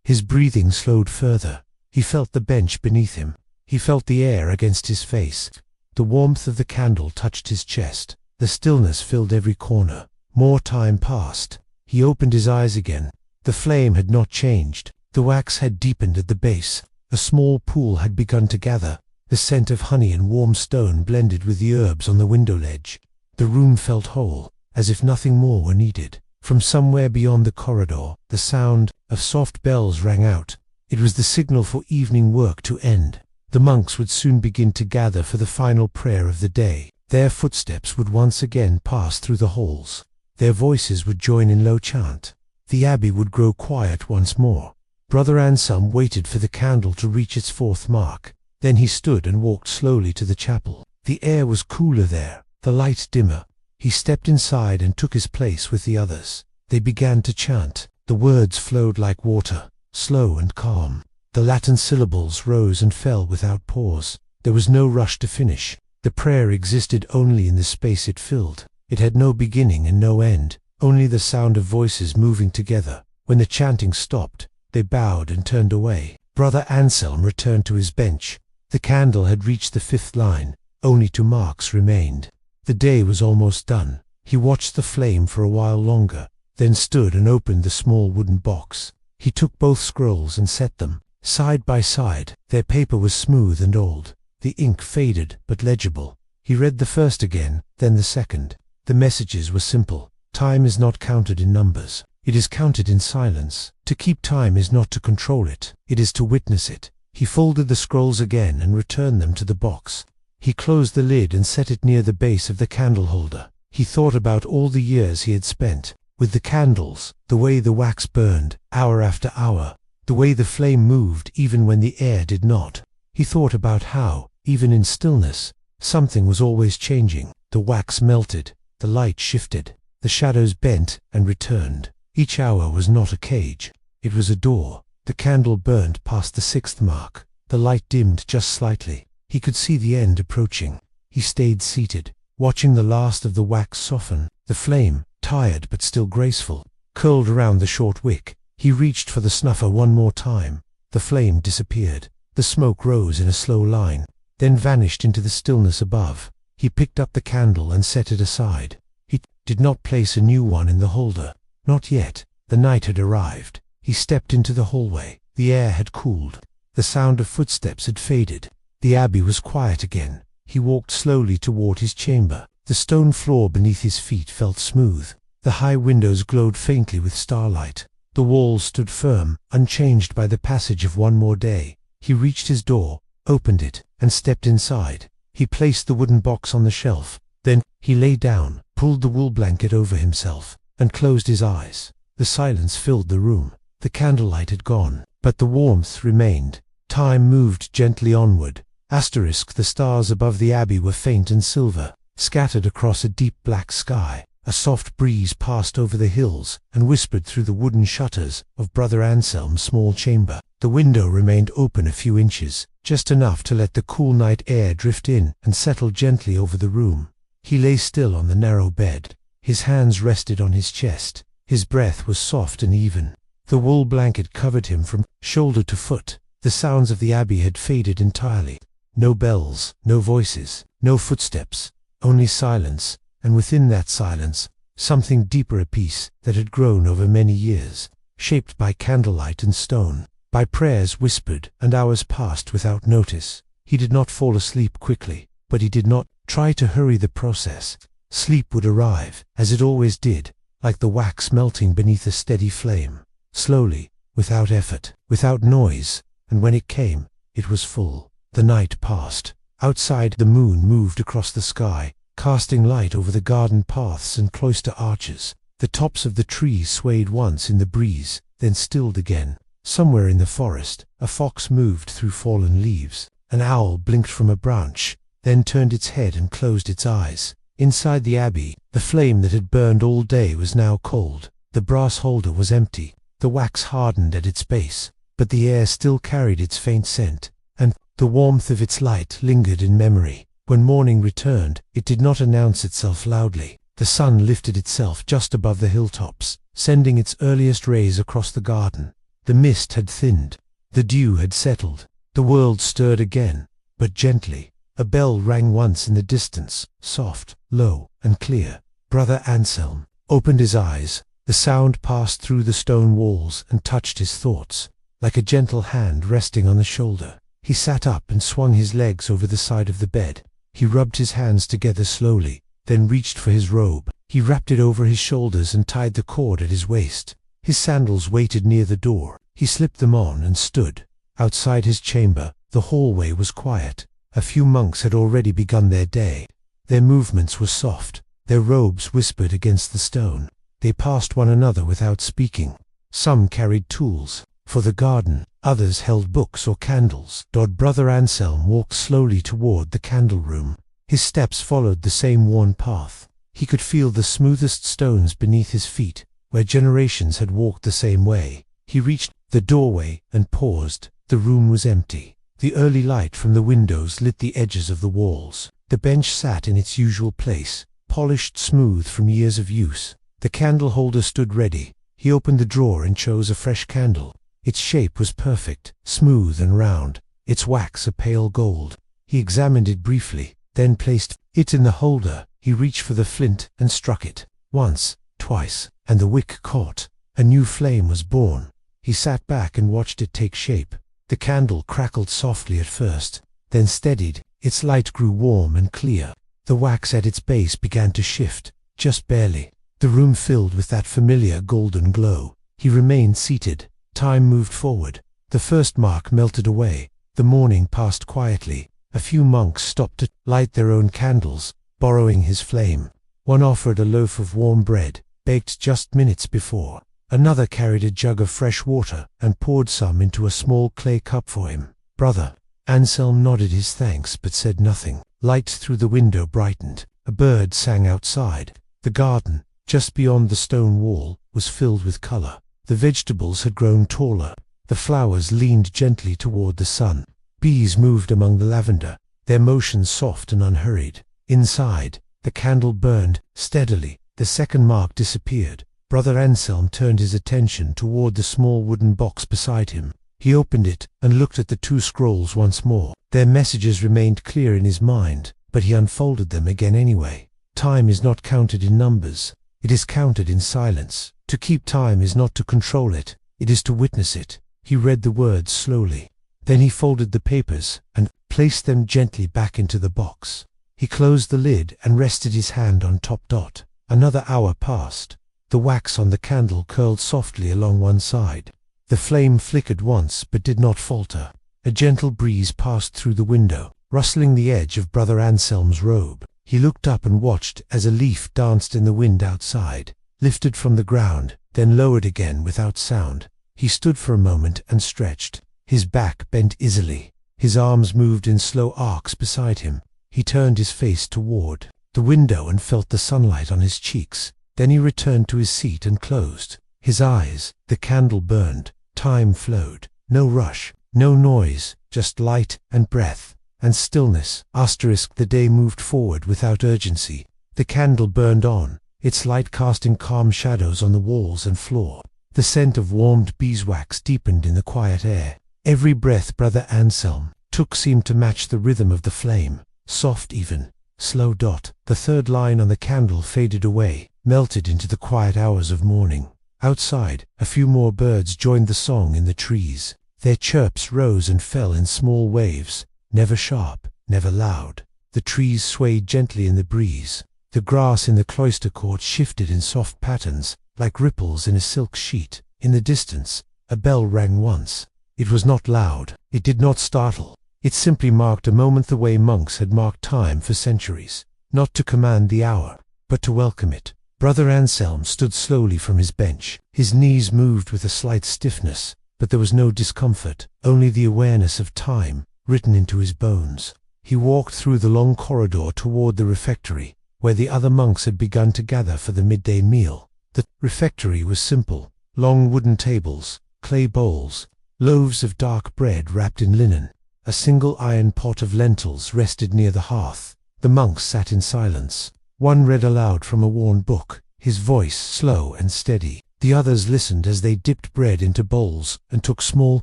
His breathing slowed further. He felt the bench beneath him. He felt the air against his face. The warmth of the candle touched his chest. The stillness filled every corner. More time passed. He opened his eyes again. The flame had not changed. The wax had deepened at the base. A small pool had begun to gather. The scent of honey and warm stone blended with the herbs on the window ledge. The room felt whole, as if nothing more were needed. From somewhere beyond the corridor, the sound of soft bells rang out. It was the signal for evening work to end. The monks would soon begin to gather for the final prayer of the day. Their footsteps would once again pass through the halls. Their voices would join in low chant. The abbey would grow quiet once more. Brother Anselm waited for the candle to reach its fourth mark. Then he stood and walked slowly to the chapel. The air was cooler there, the light dimmer. He stepped inside and took his place with the others. They began to chant. The words flowed like water, slow and calm. The Latin syllables rose and fell without pause. There was no rush to finish. The prayer existed only in the space it filled. It had no beginning and no end, only the sound of voices moving together. When the chanting stopped, they bowed and turned away. Brother Anselm returned to his bench. The candle had reached the fifth line. Only 2 marks remained. The day was almost done. He watched the flame for a while longer, then stood and opened the small wooden box. He took both scrolls and set them side by side. Their paper was smooth and old. The ink faded but legible. He read the first again, then the second. The messages were simple. Time is not counted in numbers. It is counted in silence. To keep time is not to control it. It is to witness it. He folded the scrolls again and returned them to the box. He closed the lid and set it near the base of the candle holder. He thought about all the years he had spent with the candles, the way the wax burned, hour after hour, the way the flame moved even when the air did not. He thought about how, even in stillness, something was always changing. The wax melted, the light shifted, the shadows bent and returned. Each hour was not a cage. It was a door. The candle burned past the 6th mark. The light dimmed just slightly. He could see the end approaching. He stayed seated, watching the last of the wax soften. The flame, tired but still graceful, curled around the short wick. He reached for the snuffer one more time. The flame disappeared. The smoke rose in a slow line, then vanished into the stillness above. He picked up the candle and set it aside. He did not place a new one in the holder. Not yet. The night had arrived. He stepped into the hallway. The air had cooled. The sound of footsteps had faded. The abbey was quiet again. He walked slowly toward his chamber. The stone floor beneath his feet felt smooth. The high windows glowed faintly with starlight. The walls stood firm, unchanged by the passage of one more day. He reached his door, opened it, and stepped inside. He placed the wooden box on the shelf. Then he lay down, pulled the wool blanket over himself, and closed his eyes. The silence filled the room. The candlelight had gone, but the warmth remained. Time moved gently onward. The stars above the abbey were faint and silver, scattered across a deep black sky. A soft breeze passed over the hills and whispered through the wooden shutters of Brother Anselm's small chamber. The window remained open a few inches, just enough to let the cool night air drift in and settle gently over the room. He lay still on the narrow bed. His hands rested on his chest. His breath was soft and even. The wool blanket covered him from shoulder to foot. The sounds of the abbey had faded entirely. No bells, no voices, no footsteps, only silence, and within that silence, something deeper, a peace that had grown over many years. shaped by candlelight and stone, by prayers whispered, and hours passed without notice. He did not fall asleep quickly, but he did not try to hurry the process. Sleep would arrive, as it always did, like the wax melting beneath a steady flame, slowly, without effort, without noise, and when it came, it was full. The night passed. Outside, the moon moved across the sky, casting light over the garden paths and cloister arches. The tops of the trees swayed once in the breeze, then stilled again. Somewhere in the forest, a fox moved through fallen leaves. An owl blinked from a branch, then turned its head and closed its eyes. Inside the abbey, the flame that had burned all day was now cold. The brass holder was empty. The wax hardened at its base, but the air still carried its faint scent, and the warmth of its light lingered in memory. When morning returned, it did not announce itself loudly. The sun lifted itself just above the hilltops, sending its earliest rays across the garden. The mist had thinned. The dew had settled. The world stirred again, but gently. A bell rang once in the distance, soft, low, and clear. Brother Anselm opened his eyes. The sound passed through the stone walls and touched his thoughts, like a gentle hand resting on the shoulder. He sat up and swung his legs over the side of the bed. He rubbed his hands together slowly, then reached for his robe. He wrapped it over his shoulders and tied the cord at his waist. His sandals waited near the door. He slipped them on and stood. Outside his chamber, the hallway was quiet. A few monks had already begun their day. Their movements were soft. Their robes whispered against the stone. They passed one another without speaking. Some carried tools for the garden, others held books or candles. Brother Anselm walked slowly toward the candle room. His steps followed the same worn path. He could feel the smoothest stones beneath his feet, where generations had walked the same way. He reached the doorway and paused. The room was empty. The early light from the windows lit the edges of the walls. The bench sat in its usual place, polished smooth from years of use. The candle holder stood ready. He opened the drawer and chose a fresh candle. Its shape was perfect, smooth and round, its wax a pale gold. He examined it briefly, then placed it in the holder. He reached for the flint and struck it. Once, twice, and the wick caught. A new flame was born. He sat back and watched it take shape. The candle crackled softly at first, then steadied. Its light grew warm and clear. The wax at its base began to shift, just barely. The room filled with that familiar golden glow. He remained seated. Time moved forward. The first mark melted away. The morning passed quietly. A few monks stopped to light their own candles, borrowing his flame. One offered a loaf of warm bread, baked just minutes before. Another carried a jug of fresh water and poured some into a small clay cup for him. Brother Anselm nodded his thanks but said nothing. Light through the window brightened. A bird sang outside. The garden, just beyond the stone wall, was filled with color. The vegetables had grown taller. The flowers leaned gently toward the sun. Bees moved among the lavender, their motions soft and unhurried. Inside, the candle burned steadily. The second mark disappeared. Brother Anselm turned his attention toward the small wooden box beside him. He opened it and looked at the two scrolls once more. Their messages remained clear in his mind, but he unfolded them again anyway. Time is not counted in numbers. It is counted in silence. To keep time is not to control it. It is to witness it. He read the words slowly. Then he folded the papers and placed them gently back into the box. He closed the lid and rested his hand on top dot. Another hour passed. The wax on the candle curled softly along one side. The flame flickered once but did not falter. A gentle breeze passed through the window, rustling the edge of Brother Anselm's robe. He looked up and watched as a leaf danced in the wind outside, lifted from the ground, then lowered again without sound. He stood for a moment and stretched. His back bent easily. His arms moved in slow arcs beside him. He turned his face toward the window and felt the sunlight on his cheeks. Then he returned to his seat and closed his eyes. The candle burned. Time flowed. No rush, no noise, just light and breath and stillness. The day moved forward without urgency. The candle burned on, its light casting calm shadows on the walls and floor. The scent of warmed beeswax deepened in the quiet air. Every breath Brother Anselm took seemed to match the rhythm of the flame, soft even, slow dot. The third line on the candle faded away, melted into the quiet hours of morning. Outside, a few more birds joined the song in the trees. Their chirps rose and fell in small waves, never sharp, never loud. The trees swayed gently in the breeze. The grass in the cloister court shifted in soft patterns, like ripples in a silk sheet. In the distance, a bell rang once. It was not loud. It did not startle. It simply marked a moment the way monks had marked time for centuries, not to command the hour, but to welcome it. Brother Anselm stood slowly from his bench. His knees moved with a slight stiffness, but there was no discomfort, only the awareness of time written into his bones. He walked through the long corridor toward the refectory, where the other monks had begun to gather for the midday meal. The refectory was simple: long wooden tables, clay bowls, loaves of dark bread wrapped in linen. A single iron pot of lentils rested near the hearth. The monks sat in silence. One read aloud from a worn book, his voice slow and steady. The others listened as they dipped bread into bowls and took small,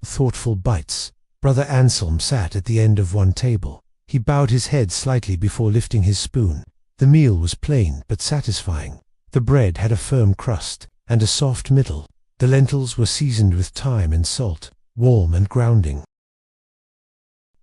thoughtful bites. Brother Anselm sat at the end of one table. He bowed his head slightly before lifting his spoon. The meal was plain but satisfying. The bread had a firm crust and a soft middle. The lentils were seasoned with thyme and salt, warm and grounding.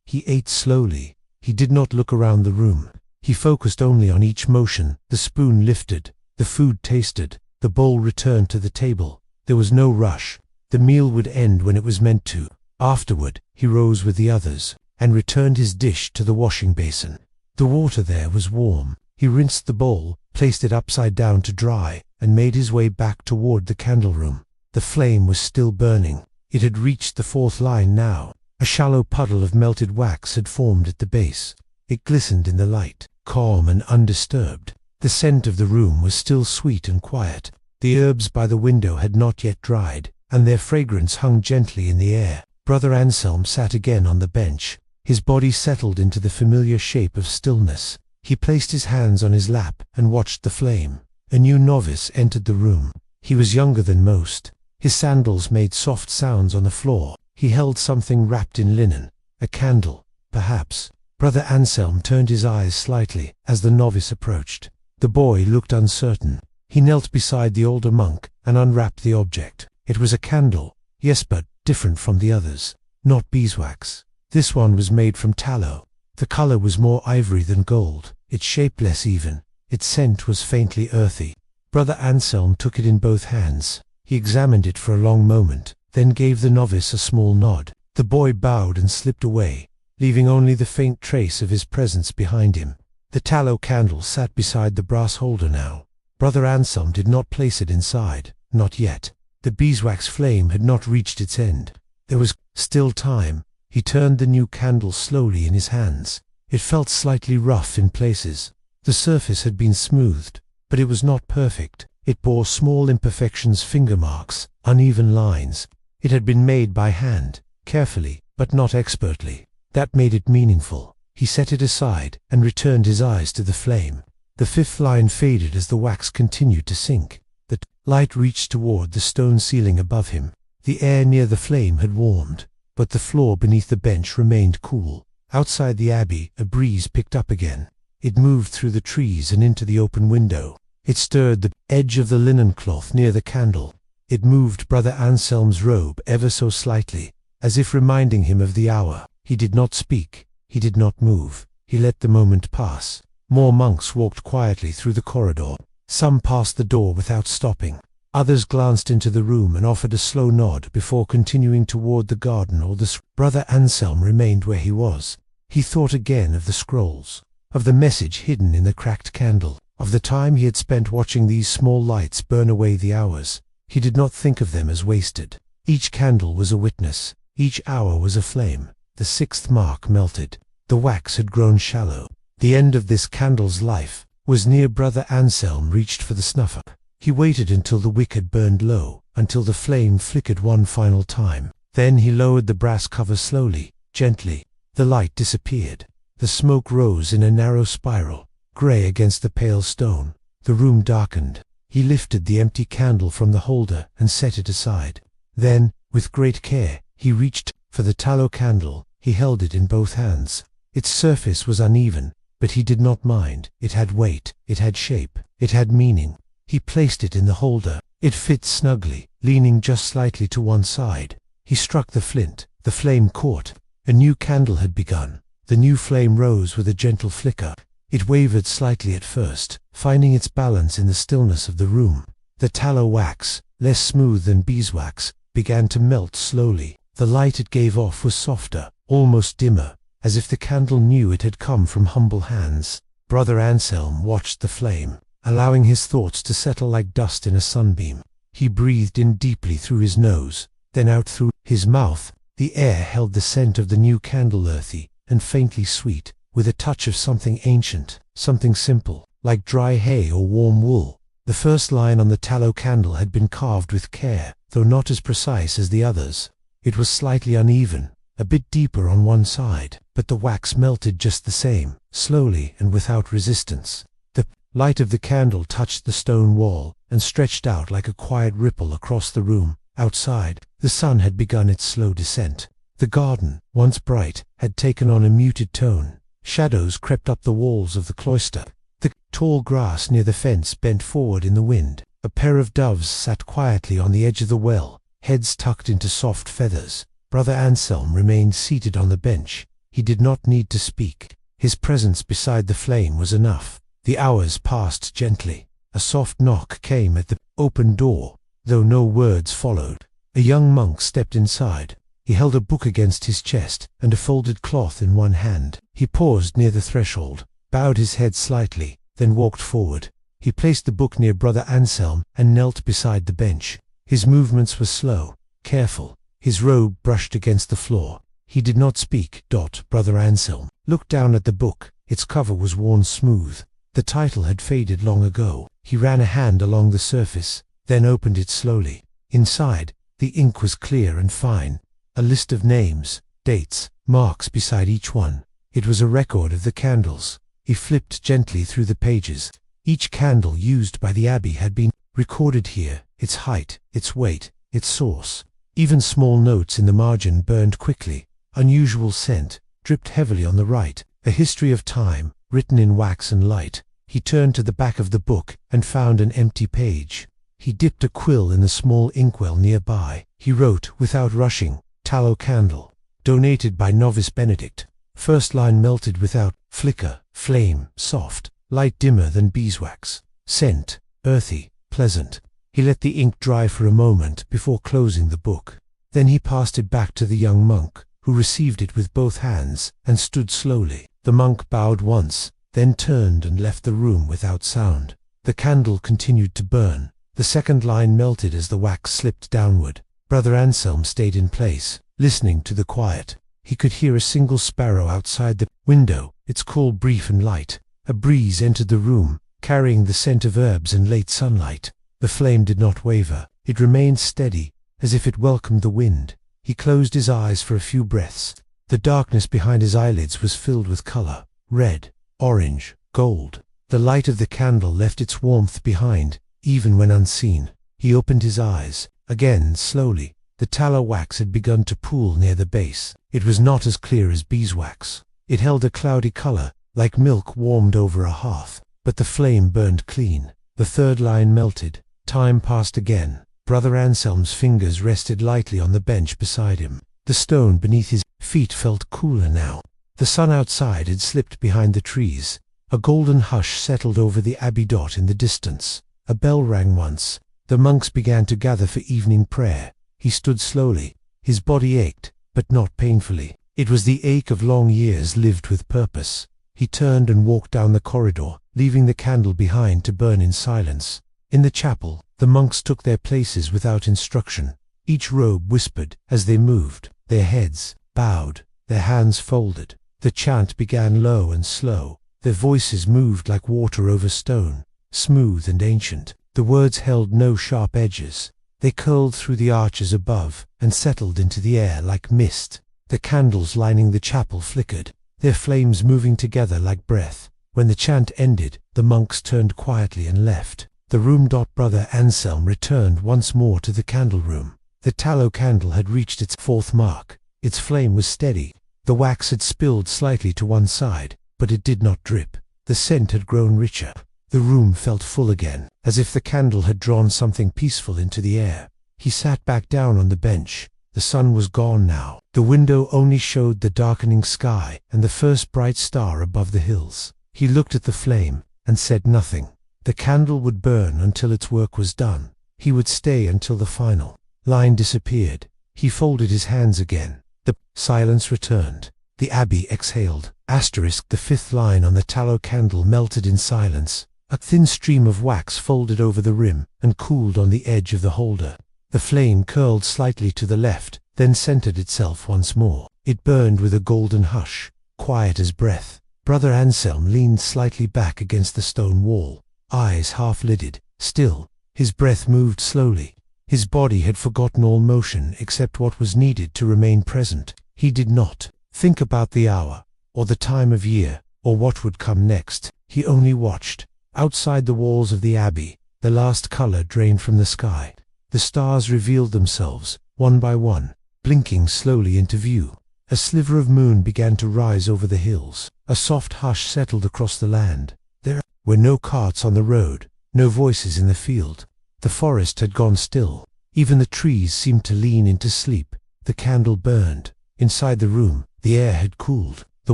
He ate slowly. He did not look around the room. He focused only on each motion. The spoon lifted, the food tasted, the bowl returned to the table. There was no rush. The meal would end when it was meant to. Afterward, he rose with the others and returned his dish to the washing basin. The water there was warm. He rinsed the bowl, placed it upside down to dry, and made his way back toward the candle room. The flame was still burning. It had reached the fourth line now. A shallow puddle of melted wax had formed at the base. It glistened in the light, calm and undisturbed. The scent of the room was still sweet and quiet. The herbs by the window had not yet dried, and their fragrance hung gently in the air. Brother Anselm sat again on the bench. His body settled into the familiar shape of stillness. He placed his hands on his lap and watched the flame. A new novice entered the room. He was younger than most. His sandals made soft sounds on the floor. He held something wrapped in linen, a candle, perhaps. Brother Anselm turned his eyes slightly as the novice approached. The boy looked uncertain. He knelt beside the older monk and unwrapped the object. It was a candle, yes, but different from the others. Not beeswax. This one was made from tallow. The color was more ivory than gold, its shape less even. Its scent was faintly earthy. Brother Anselm took it in both hands. He examined it for a long moment, then gave the novice a small nod. The boy bowed and slipped away, leaving only the faint trace of his presence behind him. The tallow candle sat beside the brass holder now. Brother Anselm did not place it inside, not yet. The beeswax flame had not reached its end. There was still time. He turned the new candle slowly in his hands. It felt slightly rough in places. The surface had been smoothed, but it was not perfect. It bore small imperfections, finger marks, uneven lines. It had been made by hand, carefully, but not expertly. That made it meaningful. He set it aside and returned his eyes to the flame. The fifth line faded as the wax continued to sink. The light reached toward the stone ceiling above him. The air near the flame had warmed, but the floor beneath the bench remained cool. Outside the abbey, a breeze picked up again. It moved through the trees and into the open window. It stirred the edge of the linen cloth near the candle. It moved Brother Anselm's robe ever so slightly, as if reminding him of the hour. He did not speak. He did not move. He let the moment pass. More monks walked quietly through the corridor. Some passed the door without stopping. Others glanced into the room and offered a slow nod before continuing toward the garden or the Brother Anselm remained where he was. He thought again of the scrolls, of the message hidden in the cracked candle, of the time he had spent watching these small lights burn away the hours. He did not think of them as wasted. Each candle was a witness. Each hour was a flame. The sixth mark melted. The wax had grown shallow. The end of this candle's life was near. Brother Anselm reached for the snuffer. He waited until the wick had burned low, until the flame flickered one final time. Then he lowered the brass cover slowly, gently. The light disappeared. The smoke rose in a narrow spiral, grey against the pale stone. The room darkened. He lifted the empty candle from the holder and set it aside. Then, with great care, he reached for the tallow candle. He held it in both hands. Its surface was uneven, but he did not mind. It had weight, it had shape, it had meaning. He placed it in the holder, It fit snugly, leaning just slightly to one side. He struck the flint. The flame caught. A new candle had begun. The new flame rose with a gentle flicker. It wavered slightly at first, finding its balance in the stillness of the room. The tallow wax, less smooth than beeswax, began to melt slowly. The light it gave off was softer, almost dimmer, as if the candle knew it had come from humble hands. Brother Anselm watched the flame, allowing his thoughts to settle like dust in a sunbeam. He breathed in deeply through his nose, then out through his mouth. The air held the scent of the new candle, earthy and faintly sweet, with a touch of something ancient, something simple, like dry hay or warm wool. The first line on the tallow candle had been carved with care, though not as precise as the others. It was slightly uneven, a bit deeper on one side, but the wax melted just the same, slowly and without resistance. The light of the candle touched the stone wall and stretched out like a quiet ripple across the room. Outside, the sun had begun its slow descent. The garden, once bright, had taken on a muted tone. Shadows crept up the walls of the cloister. The tall grass near the fence bent forward in the wind. A pair of doves sat quietly on the edge of the well, heads tucked into soft feathers. Brother Anselm remained seated on the bench. He did not need to speak. His presence beside the flame was enough. The hours passed gently. A soft knock came at the open door, though no words followed. A young monk stepped inside. He held a book against his chest and a folded cloth in one hand. He paused near the threshold, bowed his head slightly, then walked forward. He placed the book near Brother Anselm and knelt beside the bench. His movements were slow, careful. His robe brushed against the floor. He did not speak. Brother Anselm looked down at the book. Its cover was worn smooth. The title had faded long ago. He ran a hand along the surface, then opened it slowly. Inside, the ink was clear and fine. A list of names, dates, marks beside each one. It was a record of the candles. He flipped gently through the pages. Each candle used by the abbey had been recorded here, its height, its weight, its source. Even small notes in the margin burned quickly. Unusual scent dripped heavily on the right. A history of time, written in wax and light. He turned to the back of the book and found an empty page. He dipped a quill in the small inkwell nearby. He wrote, without rushing, "Tallow candle. Donated by Novice Benedict." First line melted without flicker. Flame, soft. Light dimmer than beeswax. Scent, earthy, pleasant. He let the ink dry for a moment before closing the book. Then he passed it back to the young monk, who received it with both hands and stood slowly. The monk bowed once, then turned and left the room without sound. The candle continued to burn. The second line melted as the wax slipped downward. Brother Anselm stayed in place, listening to the quiet. He could hear a single sparrow outside the window, its call brief and light. A breeze entered the room, carrying the scent of herbs and late sunlight. The flame did not waver. It remained steady, as if it welcomed the wind. He closed his eyes for a few breaths. The darkness behind his eyelids was filled with color. Red, orange, gold. The light of the candle left its warmth behind, even when unseen. He opened his eyes. Again, slowly, the tallow wax had begun to pool near the base. It was not as clear as beeswax. It held a cloudy color, like milk warmed over a hearth. But the flame burned clean. The third line melted. Time passed again. Brother Anselm's fingers rested lightly on the bench beside him. The stone beneath his feet felt cooler now. The sun outside had slipped behind the trees. A golden hush settled over the abbey in the distance. A bell rang once. The monks began to gather for evening prayer. He stood slowly. His body ached, but not painfully. It was the ache of long years lived with purpose. He turned and walked down the corridor, leaving the candle behind to burn in silence. In the chapel, the monks took their places without instruction. Each robe whispered as they moved, their heads bowed, their hands folded. The chant began low and slow. Their voices moved like water over stone, smooth and ancient. The words held no sharp edges. They curled through the arches above and settled into the air like mist. The candles lining the chapel flickered, their flames moving together like breath. When the chant ended, the monks turned quietly and left. The room. Brother Anselm returned once more to the candle room. The tallow candle had reached its fourth mark. Its flame was steady. The wax had spilled slightly to one side, but it did not drip. The scent had grown richer. The room felt full again, as if the candle had drawn something peaceful into the air. He sat back down on the bench. The sun was gone now. The window only showed the darkening sky and the first bright star above the hills. He looked at the flame and said nothing. The candle would burn until its work was done. He would stay until the final line disappeared. He folded his hands again. The silence returned. The abbey exhaled. The fifth line on the tallow candle melted in silence. A thin stream of wax folded over the rim and cooled on the edge of the holder. The flame curled slightly to the left, then centered itself once more. It burned with a golden hush, quiet as breath. Brother Anselm leaned slightly back against the stone wall, eyes half-lidded. Still, his breath moved slowly. His body had forgotten all motion except what was needed to remain present. He did not think about the hour, or the time of year, or what would come next. He only watched. Outside the walls of the abbey, the last color drained from the sky. The stars revealed themselves, one by one, blinking slowly into view. A sliver of moon began to rise over the hills. A soft hush settled across the land. There were no carts on the road, no voices in the field. The forest had gone still. Even the trees seemed to lean into sleep. The candle burned. Inside the room, the air had cooled. The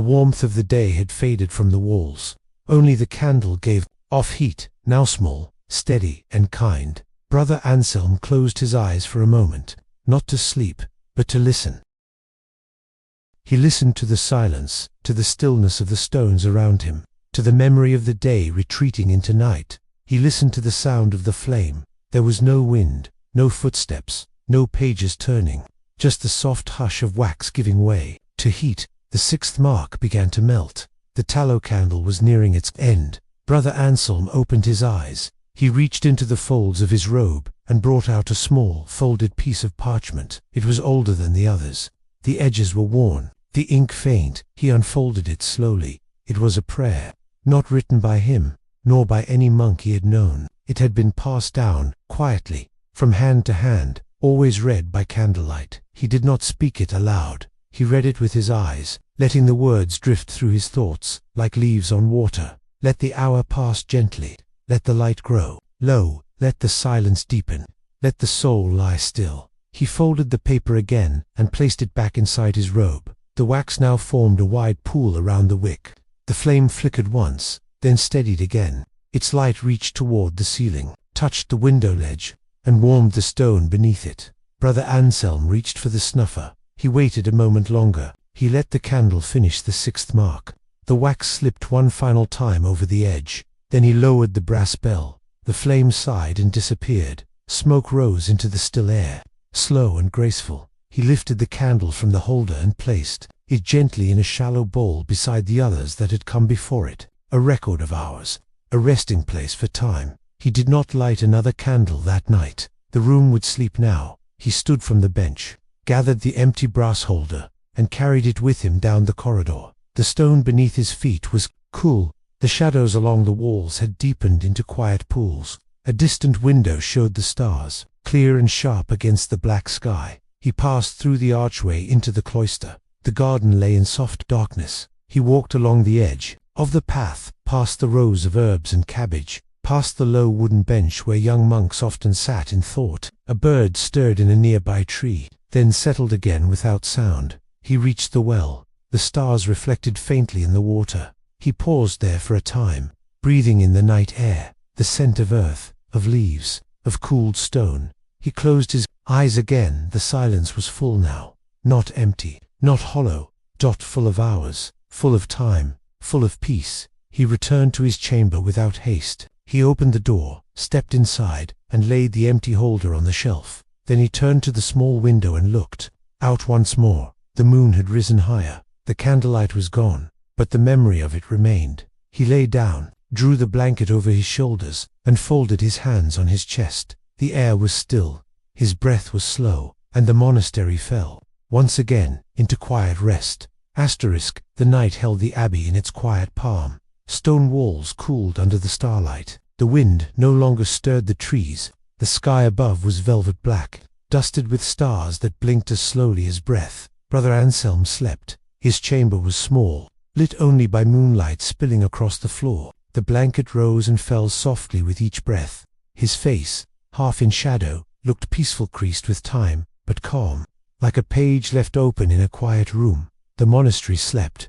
warmth of the day had faded from the walls. Only the candle gave off heat, now small, steady, and kind. Brother Anselm closed his eyes for a moment, not to sleep, but to listen. He listened to the silence, to the stillness of the stones around him, to the memory of the day retreating into night. He listened to the sound of the flame. There was no wind, no footsteps, no pages turning, just the soft hush of wax giving way to heat. The sixth mark began to melt. The tallow candle was nearing its end. Brother Anselm opened his eyes. He reached into the folds of his robe and brought out a small, folded piece of parchment. It was older than the others. The edges were worn, the ink faint. He unfolded it slowly. It was a prayer, not written by him, nor by any monk he had known. It had been passed down, quietly, from hand to hand, always read by candlelight. He did not speak it aloud. He read it with his eyes, letting the words drift through his thoughts, like leaves on water. Let the hour pass gently. Let the light grow low. Let the silence deepen. Let the soul lie still. He folded the paper again and placed it back inside his robe. The wax now formed a wide pool around the wick. The flame flickered once, then steadied again. Its light reached toward the ceiling, touched the window ledge, and warmed the stone beneath it. Brother Anselm reached for the snuffer. He waited a moment longer. He let the candle finish the sixth mark. The wax slipped one final time over the edge. Then he lowered the brass bell. The flame sighed and disappeared. Smoke rose into the still air, slow and graceful. He lifted the candle from the holder and placed it gently in a shallow bowl beside the others that had come before it. A record of hours, a resting place for time. He did not light another candle that night. The room would sleep now. He stood from the bench, gathered the empty brass holder, and carried it with him down the corridor. The stone beneath his feet was cool. The shadows along the walls had deepened into quiet pools. A distant window showed the stars, clear and sharp against the black sky. He passed through the archway into the cloister. The garden lay in soft darkness. He walked along the edge of the path, past the rows of herbs and cabbage, past the low wooden bench where young monks often sat in thought. A bird stirred in a nearby tree, then settled again without sound. He reached the well. The stars reflected faintly in the water. He paused there for a time, breathing in the night air, the scent of earth, of leaves, of cooled stone. He closed his eyes again. The silence was full now, not empty, not hollow, full of hours, full of time, full of peace. He returned to his chamber without haste. He opened the door, stepped inside, and laid the empty holder on the shelf. Then he turned to the small window and looked out once more. The moon had risen higher. The candlelight was gone, but the memory of it remained. He lay down, drew the blanket over his shoulders, and folded his hands on his chest. The air was still, his breath was slow, and the monastery fell, once again, into quiet rest. The night held the abbey in its quiet palm. Stone walls cooled under the starlight. The wind no longer stirred the trees. The sky above was velvet black, dusted with stars that blinked as slowly as breath. Brother Anselm slept. His chamber was small, lit only by moonlight spilling across the floor. The blanket rose and fell softly with each breath. His face, half in shadow, looked peaceful, creased with time, but calm, like a page left open in a quiet room. The monastery slept.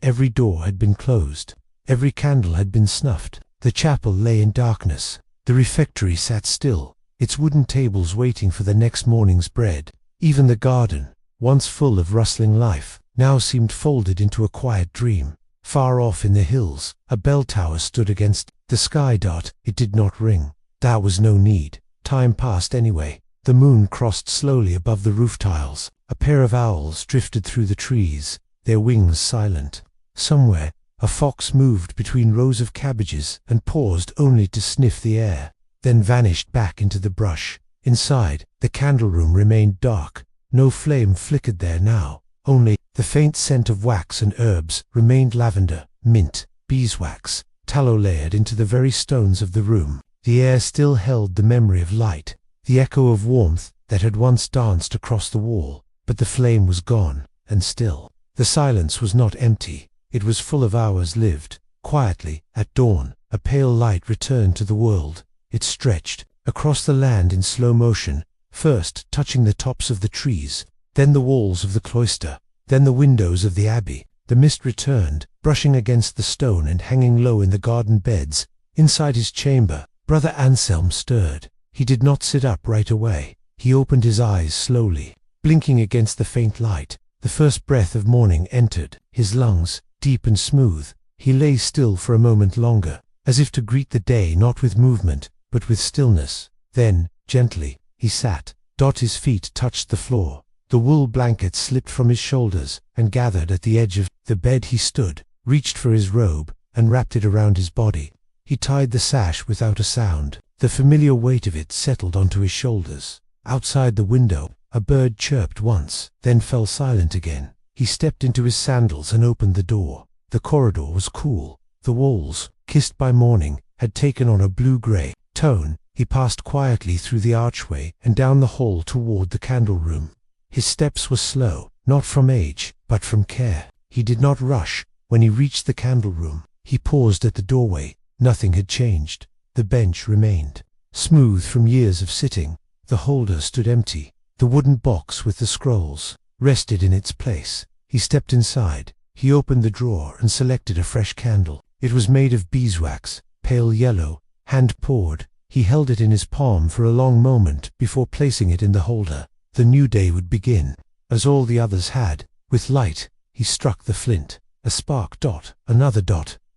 Every door had been closed. Every candle had been snuffed. The chapel lay in darkness. The refectory sat still, its wooden tables waiting for the next morning's bread. Even the garden, once full of rustling life, now seemed folded into a quiet dream. Far off in the hills, a bell tower stood against the sky. It did not ring. There was no need. Time passed anyway. The moon crossed slowly above the roof tiles. A pair of owls drifted through the trees, their wings silent. Somewhere, a fox moved between rows of cabbages and paused only to sniff the air, then vanished back into the brush. Inside, the candle room remained dark. No flame flickered there now. Only the faint scent of wax and herbs remained: lavender, mint, beeswax, tallow layered into the very stones of the room. The air still held the memory of light, the echo of warmth that had once danced across the wall, but the flame was gone, and still. The silence was not empty. It was full of hours lived. Quietly, at dawn, a pale light returned to the world. It stretched across the land in slow motion, first touching the tops of the trees, then the walls of the cloister, then the windows of the abbey. The mist returned, brushing against the stone and hanging low in the garden beds. Inside his chamber, Brother Anselm stirred. He did not sit up right away. He opened his eyes slowly, blinking against the faint light. The first breath of morning entered his lungs, deep and smooth. He lay still for a moment longer, as if to greet the day not with movement, but with stillness. Then, gently, he sat. His feet touched the floor. The wool blanket slipped from his shoulders and gathered at the edge of the bed. He stood, reached for his robe, and wrapped it around his body. He tied the sash without a sound. The familiar weight of it settled onto his shoulders. Outside the window, a bird chirped once, then fell silent again. He stepped into his sandals and opened the door. The corridor was cool. The walls, kissed by morning, had taken on a blue-gray tone. He passed quietly through the archway and down the hall toward the candle room. His steps were slow, not from age, but from care. He did not rush. When he reached the candle room, he paused at the doorway. Nothing had changed. The bench remained, smooth from years of sitting. The holder stood empty. The wooden box with the scrolls rested in its place. He stepped inside. He opened the drawer and selected a fresh candle. It was made of beeswax, pale yellow, hand-poured. He held it in his palm for a long moment before placing it in the holder. The new day would begin, as all the others had. With light, he struck the flint. A spark, another,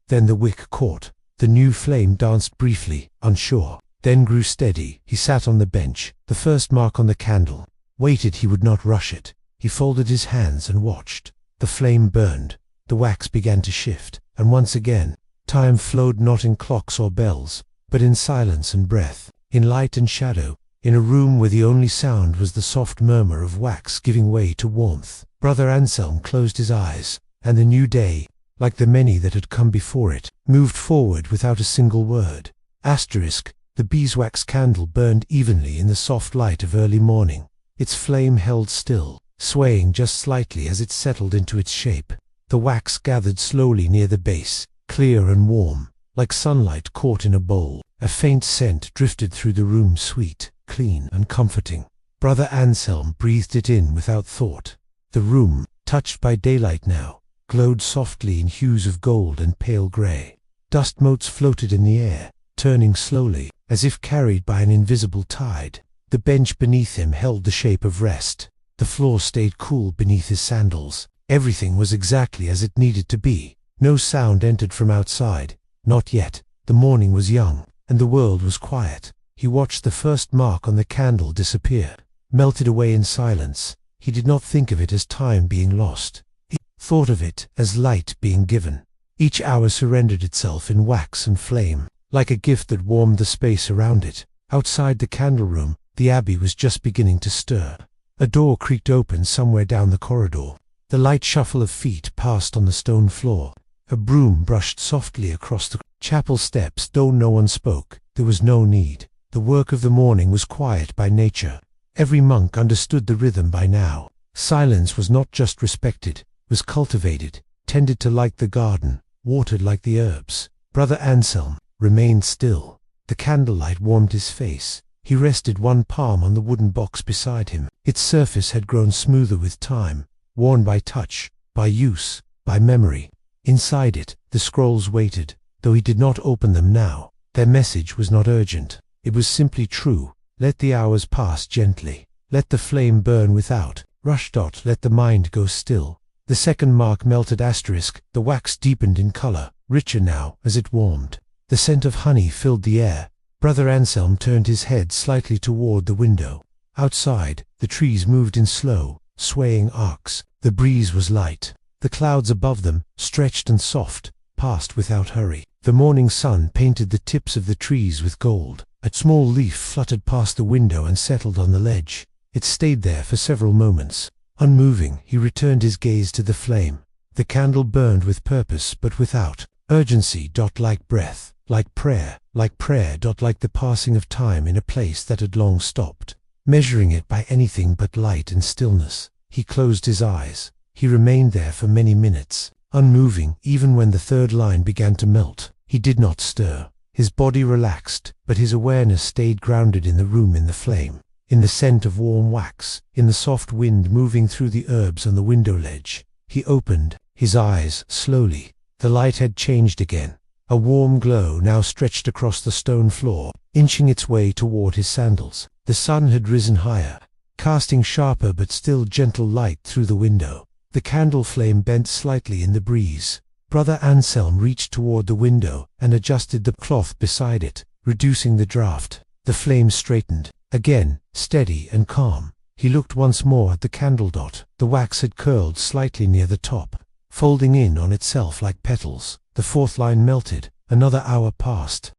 then the wick caught. The new flame danced briefly, unsure, then grew steady. He sat on the bench, the first mark on the candle. Waited. He would not rush it. He folded his hands and watched. The flame burned. The wax began to shift, and once again, time flowed not in clocks or bells, but in silence and breath, in light and shadow, in a room where the only sound was the soft murmur of wax giving way to warmth. Brother Anselm closed his eyes, and the new day, like the many that had come before it, moved forward without a single word. The beeswax candle burned evenly in the soft light of early morning. Its flame held still, swaying just slightly as it settled into its shape. The wax gathered slowly near the base, clear and warm, like sunlight caught in a bowl. A faint scent drifted through the room, sweet, clean, and comforting. Brother Anselm breathed it in without thought. The room, touched by daylight now, glowed softly in hues of gold and pale gray. Dust motes floated in the air, turning slowly, as if carried by an invisible tide. The bench beneath him held the shape of rest. The floor stayed cool beneath his sandals. Everything was exactly as it needed to be. No sound entered from outside. Not yet. The morning was young, and the world was quiet. He watched the first mark on the candle disappear, melted away in silence. He did not think of it as time being lost. He thought of it as light being given. Each hour surrendered itself in wax and flame, like a gift that warmed the space around it. Outside the candle room, the abbey was just beginning to stir. A door creaked open somewhere down the corridor. The light shuffle of feet passed on the stone floor. A broom brushed softly across the chapel steps. Though no one spoke, there was no need. The work of the morning was quiet by nature. Every monk understood the rhythm by now. Silence was not just respected, was cultivated, tended to like the garden, watered like the herbs. Brother Anselm remained still. The candlelight warmed his face. He rested one palm on the wooden box beside him. Its surface had grown smoother with time, worn by touch, by use, by memory. Inside it, the scrolls waited, though he did not open them now. Their message was not urgent. It was simply true. Let the hours pass gently. Let the flame burn without. Rush. Let the mind go still. The second mark melted asterisk. The wax deepened in color, richer now as it warmed. The scent of honey filled the air. Brother Anselm turned his head slightly toward the window. Outside, the trees moved in slow, swaying arcs. The breeze was light. The clouds above them, stretched and soft, passed without hurry. The morning sun painted the tips of the trees with gold. A small leaf fluttered past the window and settled on the ledge. It stayed there for several moments. Unmoving, he returned his gaze to the flame. The candle burned with purpose but without urgency. Like breath, like prayer, like the passing of time in a place that had long stopped. Measuring it by anything but light and stillness, he closed his eyes. He remained there for many minutes, unmoving even when the third line began to melt. He did not stir. His body relaxed, but his awareness stayed grounded in the room, in the flame, in the scent of warm wax, in the soft wind moving through the herbs on the window ledge. He opened his eyes slowly. The light had changed again. A warm glow now stretched across the stone floor, inching its way toward his sandals. The sun had risen higher, casting sharper but still gentle light through the window. The candle flame bent slightly in the breeze. Brother Anselm reached toward the window and adjusted the cloth beside it, reducing the draught. The flame straightened, again, steady and calm. He looked once more at the candle. The wax had curled slightly near the top, folding in on itself like petals. The fourth line melted. Another hour passed.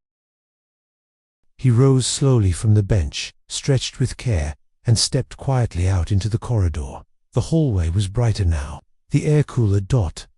He rose slowly from the bench, stretched with care, and stepped quietly out into the corridor. The hallway was brighter now. The air cooler.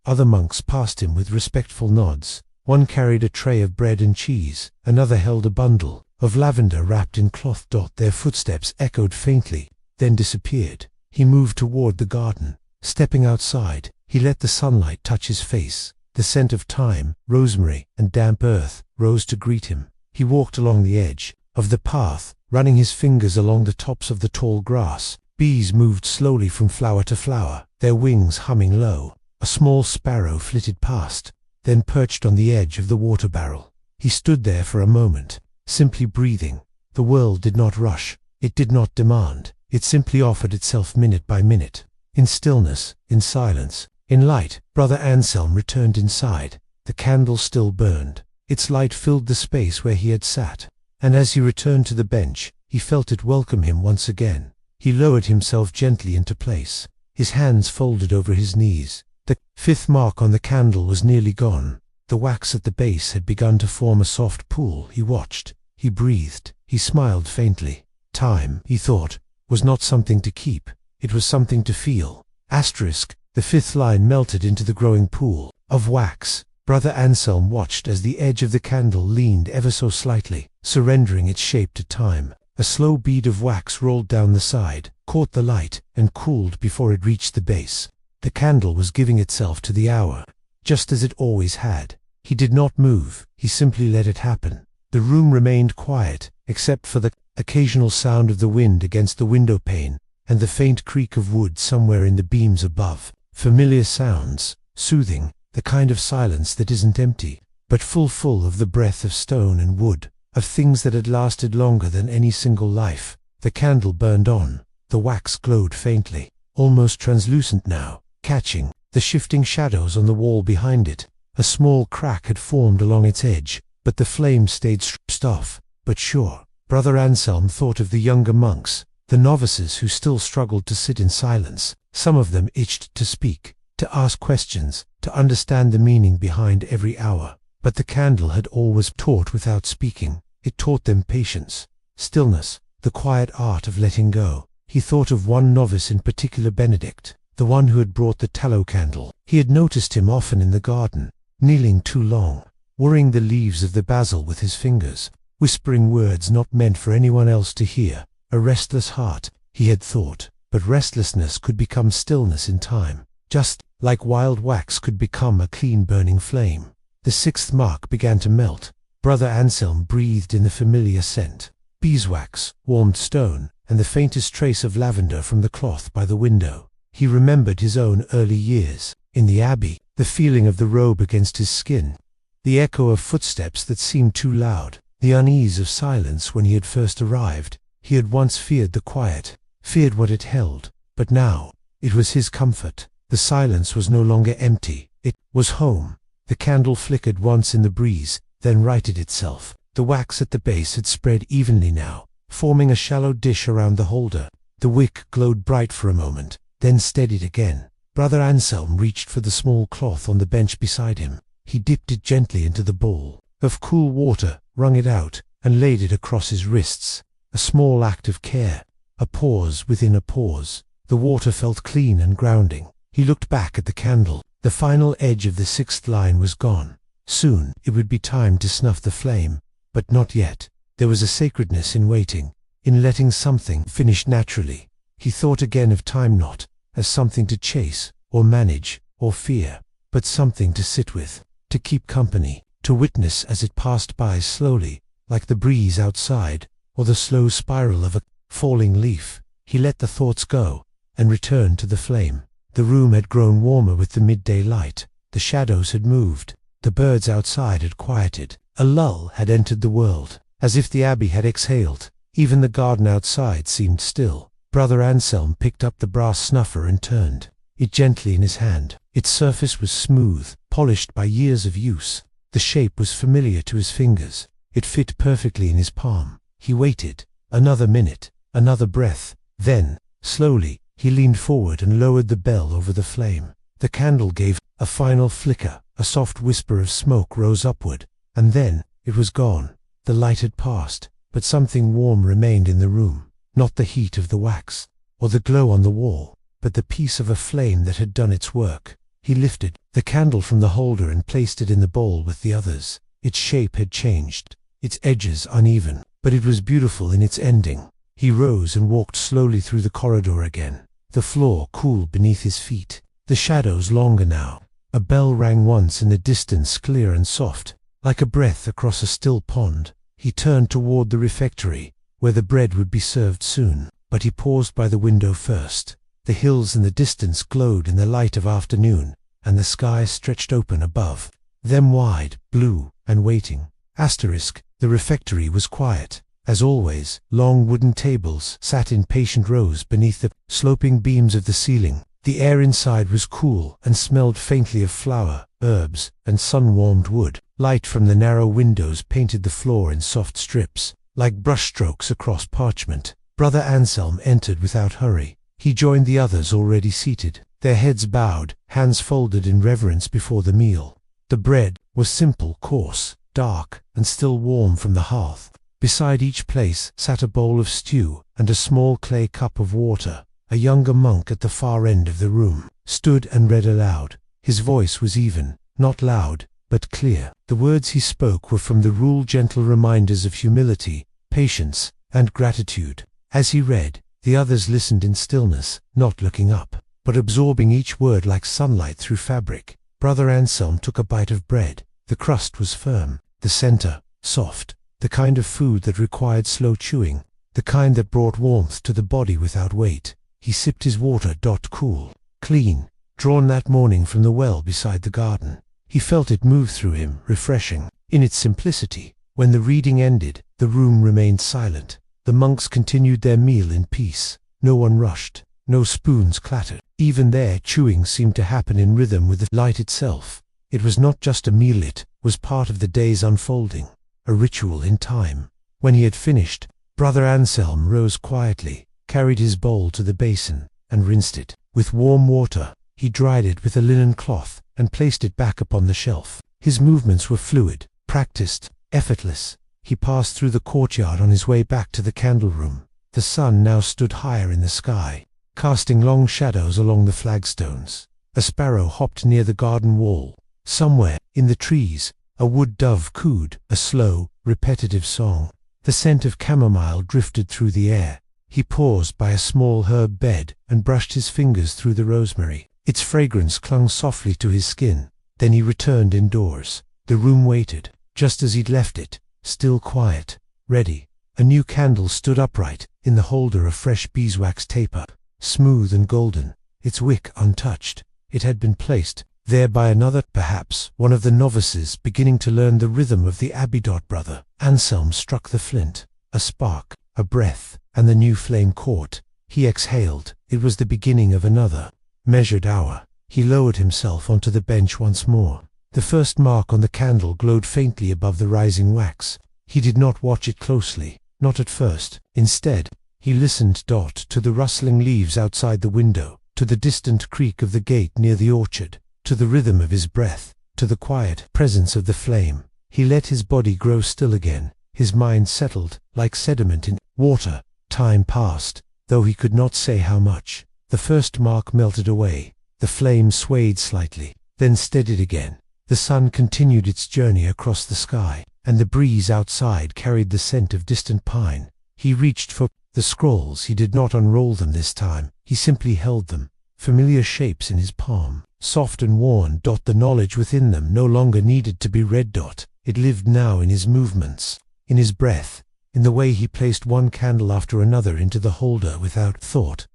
Other monks passed him with respectful nods. One carried a tray of bread and cheese. Another held a bundle of lavender wrapped in cloth. Their footsteps echoed faintly, then disappeared. He moved toward the garden. Stepping outside, he let the sunlight touch his face. The scent of thyme, rosemary, and damp earth rose to greet him. He walked along the edge of the path, running his fingers along the tops of the tall grass. Bees moved slowly from flower to flower, their wings humming low. A small sparrow flitted past, then perched on the edge of the water barrel. He stood there for a moment, simply breathing. The world did not rush. It did not demand. It simply offered itself minute by minute. In stillness, in silence, in light. Brother Anselm returned inside. The candle still burned. Its light filled the space where he had sat, and as he returned to the bench, he felt it welcome him once again. He lowered himself gently into place, his hands folded over his knees. The fifth mark on the candle was nearly gone. The wax at the base had begun to form a soft pool. He watched. He breathed. He smiled faintly. Time, he thought, was not something to keep. It was something to feel. Asterisk. The fifth line melted into the growing pool of wax. Brother Anselm watched as the edge of the candle leaned ever so slightly, surrendering its shape to time. A slow bead of wax rolled down the side, caught the light, and cooled before it reached the base. The candle was giving itself to the hour, just as it always had. He did not move. He simply let it happen. The room remained quiet, except for the occasional sound of the wind against the window pane, and the faint creak of wood somewhere in the beams above. Familiar sounds, soothing, the kind of silence that isn't empty, but full of the breath of stone and wood, of things that had lasted longer than any single life. The candle burned on. The wax glowed faintly, almost translucent now, catching the shifting shadows on the wall behind it. A small crack had formed along its edge, but the flame stayed soft but sure. Brother Anselm thought of the younger monks, the novices who still struggled to sit in silence. Some of them itched to speak, to ask questions, to understand the meaning behind every hour. But the candle had always taught without speaking. It taught them patience, stillness, the quiet art of letting go. He thought of one novice in particular, Benedict, the one who had brought the tallow candle. He had noticed him often in the garden, kneeling too long, worrying the leaves of the basil with his fingers, whispering words not meant for anyone else to hear. A restless heart, he had thought, but restlessness could become stillness in time, just like wild wax could become a clean burning flame. The sixth mark began to melt. Brother Anselm breathed in the familiar scent. Beeswax, warmed stone, and the faintest trace of lavender from the cloth by the window. He remembered his own early years in the abbey, the feeling of the robe against his skin, the echo of footsteps that seemed too loud, the unease of silence when he had first arrived. He had once feared the quiet, feared what it held, but now it was his comfort. The silence was no longer empty, it was home. The candle flickered once in the breeze, then righted itself. The wax at the base had spread evenly now, forming a shallow dish around the holder. The wick glowed bright for a moment, then steadied again. Brother Anselm reached for the small cloth on the bench beside him. He dipped it gently into the bowl of cool water, wrung it out, and laid it across his wrists. A small act of care, a pause within a pause. The water felt clean and grounding. He looked back at the candle. The final edge of the sixth line was gone. Soon it would be time to snuff the flame, but not yet. There was a sacredness in waiting, in letting something finish naturally. He thought again of time not as something to chase, or manage, or fear, but something to sit with, to keep company, to witness as it passed by slowly, like the breeze outside, or the slow spiral of a falling leaf. He let the thoughts go, and returned to the flame. The room had grown warmer with the midday light. The shadows had moved. The birds outside had quieted. A lull had entered the world, as if the abbey had exhaled. Even the garden outside seemed still. Brother Anselm picked up the brass snuffer and turned it gently in his hand. Its surface was smooth, polished by years of use. The shape was familiar to his fingers. It fit perfectly in his palm. He waited. Another minute, another breath. Then, slowly, he leaned forward and lowered the bell over the flame. The candle gave a final flicker. A soft whisper of smoke rose upward, and then it was gone. The light had passed, but something warm remained in the room. Not the heat of the wax, or the glow on the wall, but the peace of a flame that had done its work. He lifted the candle from the holder and placed it in the bowl with the others. Its shape had changed, its edges uneven, but it was beautiful in its ending. He rose and walked slowly through the corridor again. The floor cool beneath his feet, the shadows longer now. A bell rang once in the distance, clear and soft, like a breath across a still pond. He turned toward the refectory, where the bread would be served soon, but he paused by the window first. The hills in the distance glowed in the light of afternoon, and the sky stretched open above them, wide, blue, and waiting. The refectory was quiet. As always, long wooden tables sat in patient rows beneath the sloping beams of the ceiling. The air inside was cool and smelled faintly of flour, herbs, and sun-warmed wood. Light from the narrow windows painted the floor in soft strips, like brushstrokes across parchment. Brother Anselm entered without hurry. He joined the others already seated, their heads bowed, hands folded in reverence before the meal. The bread was simple, coarse, dark, and still warm from the hearth. Beside each place sat a bowl of stew and a small clay cup of water. A younger monk at the far end of the room stood and read aloud. His voice was even, not loud, but clear. The words he spoke were from the rule, gentle reminders of humility, patience, and gratitude. As he read, the others listened in stillness, not looking up, but absorbing each word like sunlight through fabric. Brother Anselm took a bite of bread. The crust was firm, the center soft, the kind of food that required slow chewing, the kind that brought warmth to the body without weight. He sipped his water, cool, clean, drawn that morning from the well beside the garden. He felt it move through him, refreshing, in its simplicity. When the reading ended, the room remained silent. The monks continued their meal in peace. No one rushed, no spoons clattered. Even their chewing seemed to happen in rhythm with the light itself. It was not just a meal, it was part of the day's unfolding, a ritual in time. When he had finished, Brother Anselm rose quietly, carried his bowl to the basin, and rinsed it. With warm water, he dried it with a linen cloth, and placed it back upon the shelf. His movements were fluid, practiced, effortless. He passed through the courtyard on his way back to the candle room. The sun now stood higher in the sky, casting long shadows along the flagstones. A sparrow hopped near the garden wall. Somewhere, in the trees, a wood dove cooed, a slow, repetitive song. The scent of chamomile drifted through the air. He paused by a small herb bed and brushed his fingers through the rosemary. Its fragrance clung softly to his skin. Then he returned indoors. The room waited, just as he'd left it, still quiet, ready. A new candle stood upright, in the holder of fresh beeswax taper, smooth and golden, its wick untouched. It had been placed there by another, perhaps one of the novices beginning to learn the rhythm of the Abbey. Brother Anselm struck the flint. A spark, a breath, and the new flame caught. He exhaled. It was the beginning of another measured hour. He lowered himself onto the bench once more. The first mark on the candle glowed faintly above the rising wax. He did not watch it closely, not at first. Instead, he listened to the rustling leaves outside the window, to the distant creak of the gate near the orchard, to the rhythm of his breath, to the quiet presence of the flame. He let his body grow still again. His mind settled, like sediment in water. Time passed, though he could not say how much. The first mark melted away. The flame swayed slightly, then steadied again. The sun continued its journey across the sky, and the breeze outside carried the scent of distant pine. He reached for the scrolls. He did not unroll them this time. He simply held them, familiar shapes in his palm, soft and worn. The knowledge within them no longer needed to be read. It lived now in his movements, in his breath, in the way he placed one candle after another into the holder without thought.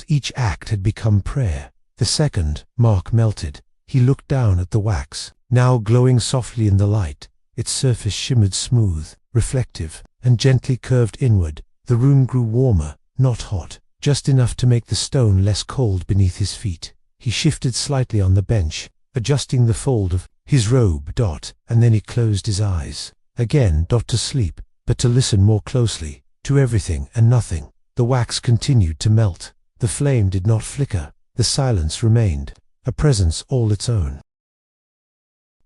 Each act had become prayer. The second mark melted. He looked down at the wax, now glowing softly in the light. Its surface shimmered smooth, reflective, and gently curved inward. The room grew warmer, not hot, just enough to make the stone less cold beneath his feet. He shifted slightly on the bench, adjusting the fold of his robe. And then he closed his eyes. Again, to sleep, but to listen more closely, to everything and nothing. The wax continued to melt. The flame did not flicker. The silence remained, a presence all its own.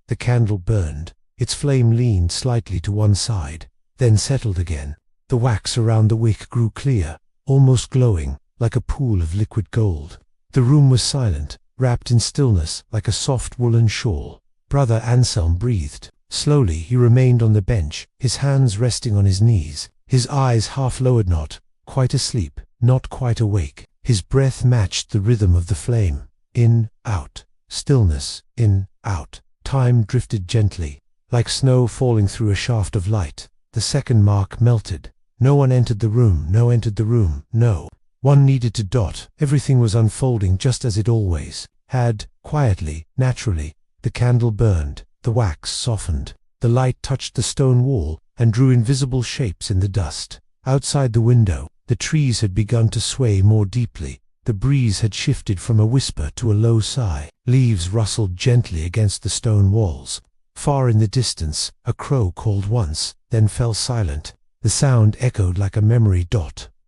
The candle burned. Its flame leaned slightly to one side, then settled again. The wax around the wick grew clear, almost glowing, like a pool of liquid gold. The room was silent, wrapped in stillness like a soft woolen shawl. Brother Anselm breathed. Slowly he remained on the bench, his hands resting on his knees, his eyes half lowered, not quite asleep, not quite awake. His breath matched the rhythm of the flame. In, out, stillness, in, out. Time drifted gently, like snow falling through a shaft of light. The second mark melted. No one entered the room. No one needed to. Everything was unfolding just as it always had, quietly, naturally. The candle burned. The wax softened. The light touched the stone wall and drew invisible shapes in the dust. Outside the window, the trees had begun to sway more deeply. The breeze had shifted from a whisper to a low sigh. Leaves rustled gently against the stone walls. Far in the distance, a crow called once, then fell silent. The sound echoed like a memory.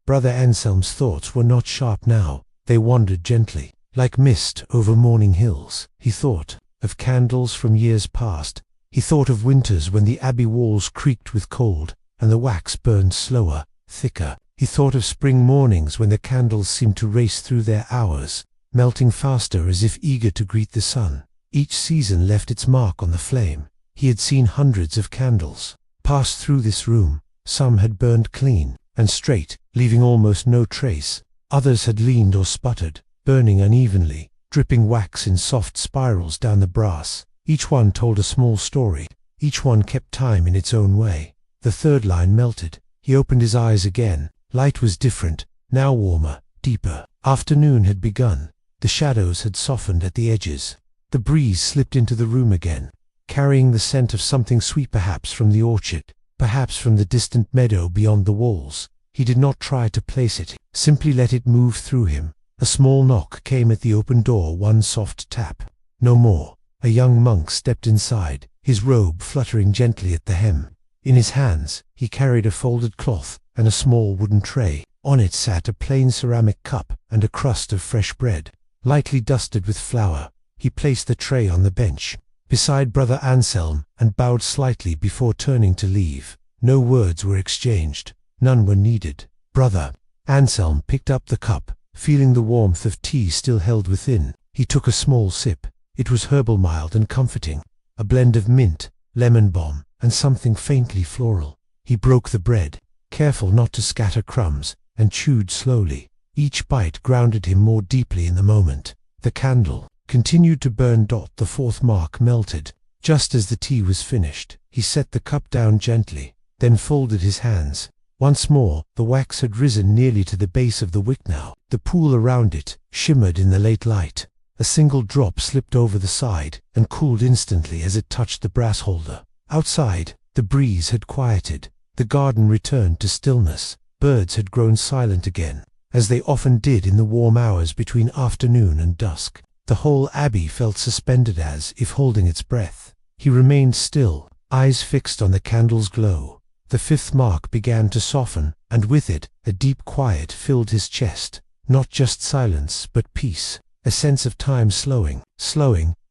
Brother Anselm's thoughts were not sharp now. They wandered gently, like mist over morning hills. He thought of candles from years past. He thought of winters when the abbey walls creaked with cold, and the wax burned slower, thicker. He thought of spring mornings when the candles seemed to race through their hours, melting faster as if eager to greet the sun. Each season left its mark on the flame. He had seen hundreds of candles pass through this room. Some had burned clean and straight, leaving almost no trace. Others had leaned or sputtered, burning unevenly, dripping wax in soft spirals down the brass. Each one told a small story. Each one kept time in its own way. The third line melted. He opened his eyes again. Light was different, now warmer, deeper. Afternoon had begun. The shadows had softened at the edges. The breeze slipped into the room again, carrying the scent of something sweet, perhaps from the orchard, perhaps from the distant meadow beyond the walls. He did not try to place it, simply let it move through him. A small knock came at the open door, one soft tap. No more. A young monk stepped inside, his robe fluttering gently at the hem. In his hands, he carried a folded cloth and a small wooden tray. On it sat a plain ceramic cup and a crust of fresh bread, lightly dusted with flour. He placed the tray on the bench, beside Brother Anselm, and bowed slightly before turning to leave. No words were exchanged. None were needed. Brother Anselm picked up the cup, feeling the warmth of tea still held within. He took a small sip. It was herbal, mild and comforting, a blend of mint, lemon balm, and something faintly floral. He broke the bread, careful not to scatter crumbs, and chewed slowly. Each bite grounded him more deeply in the moment. The candle continued to burn. The fourth mark melted. Just as the tea was finished, he set the cup down gently, then folded his hands. Once more, the wax had risen nearly to the base of the wick now. The pool around it shimmered in the late light. A single drop slipped over the side and cooled instantly as it touched the brass holder. Outside, the breeze had quieted. The garden returned to stillness. Birds had grown silent again, as they often did in the warm hours between afternoon and dusk. The whole abbey felt suspended as if holding its breath. He remained still, eyes fixed on the candle's glow. The fifth mark began to soften, and with it, a deep quiet filled his chest. Not just silence, but peace. A sense of time slowing,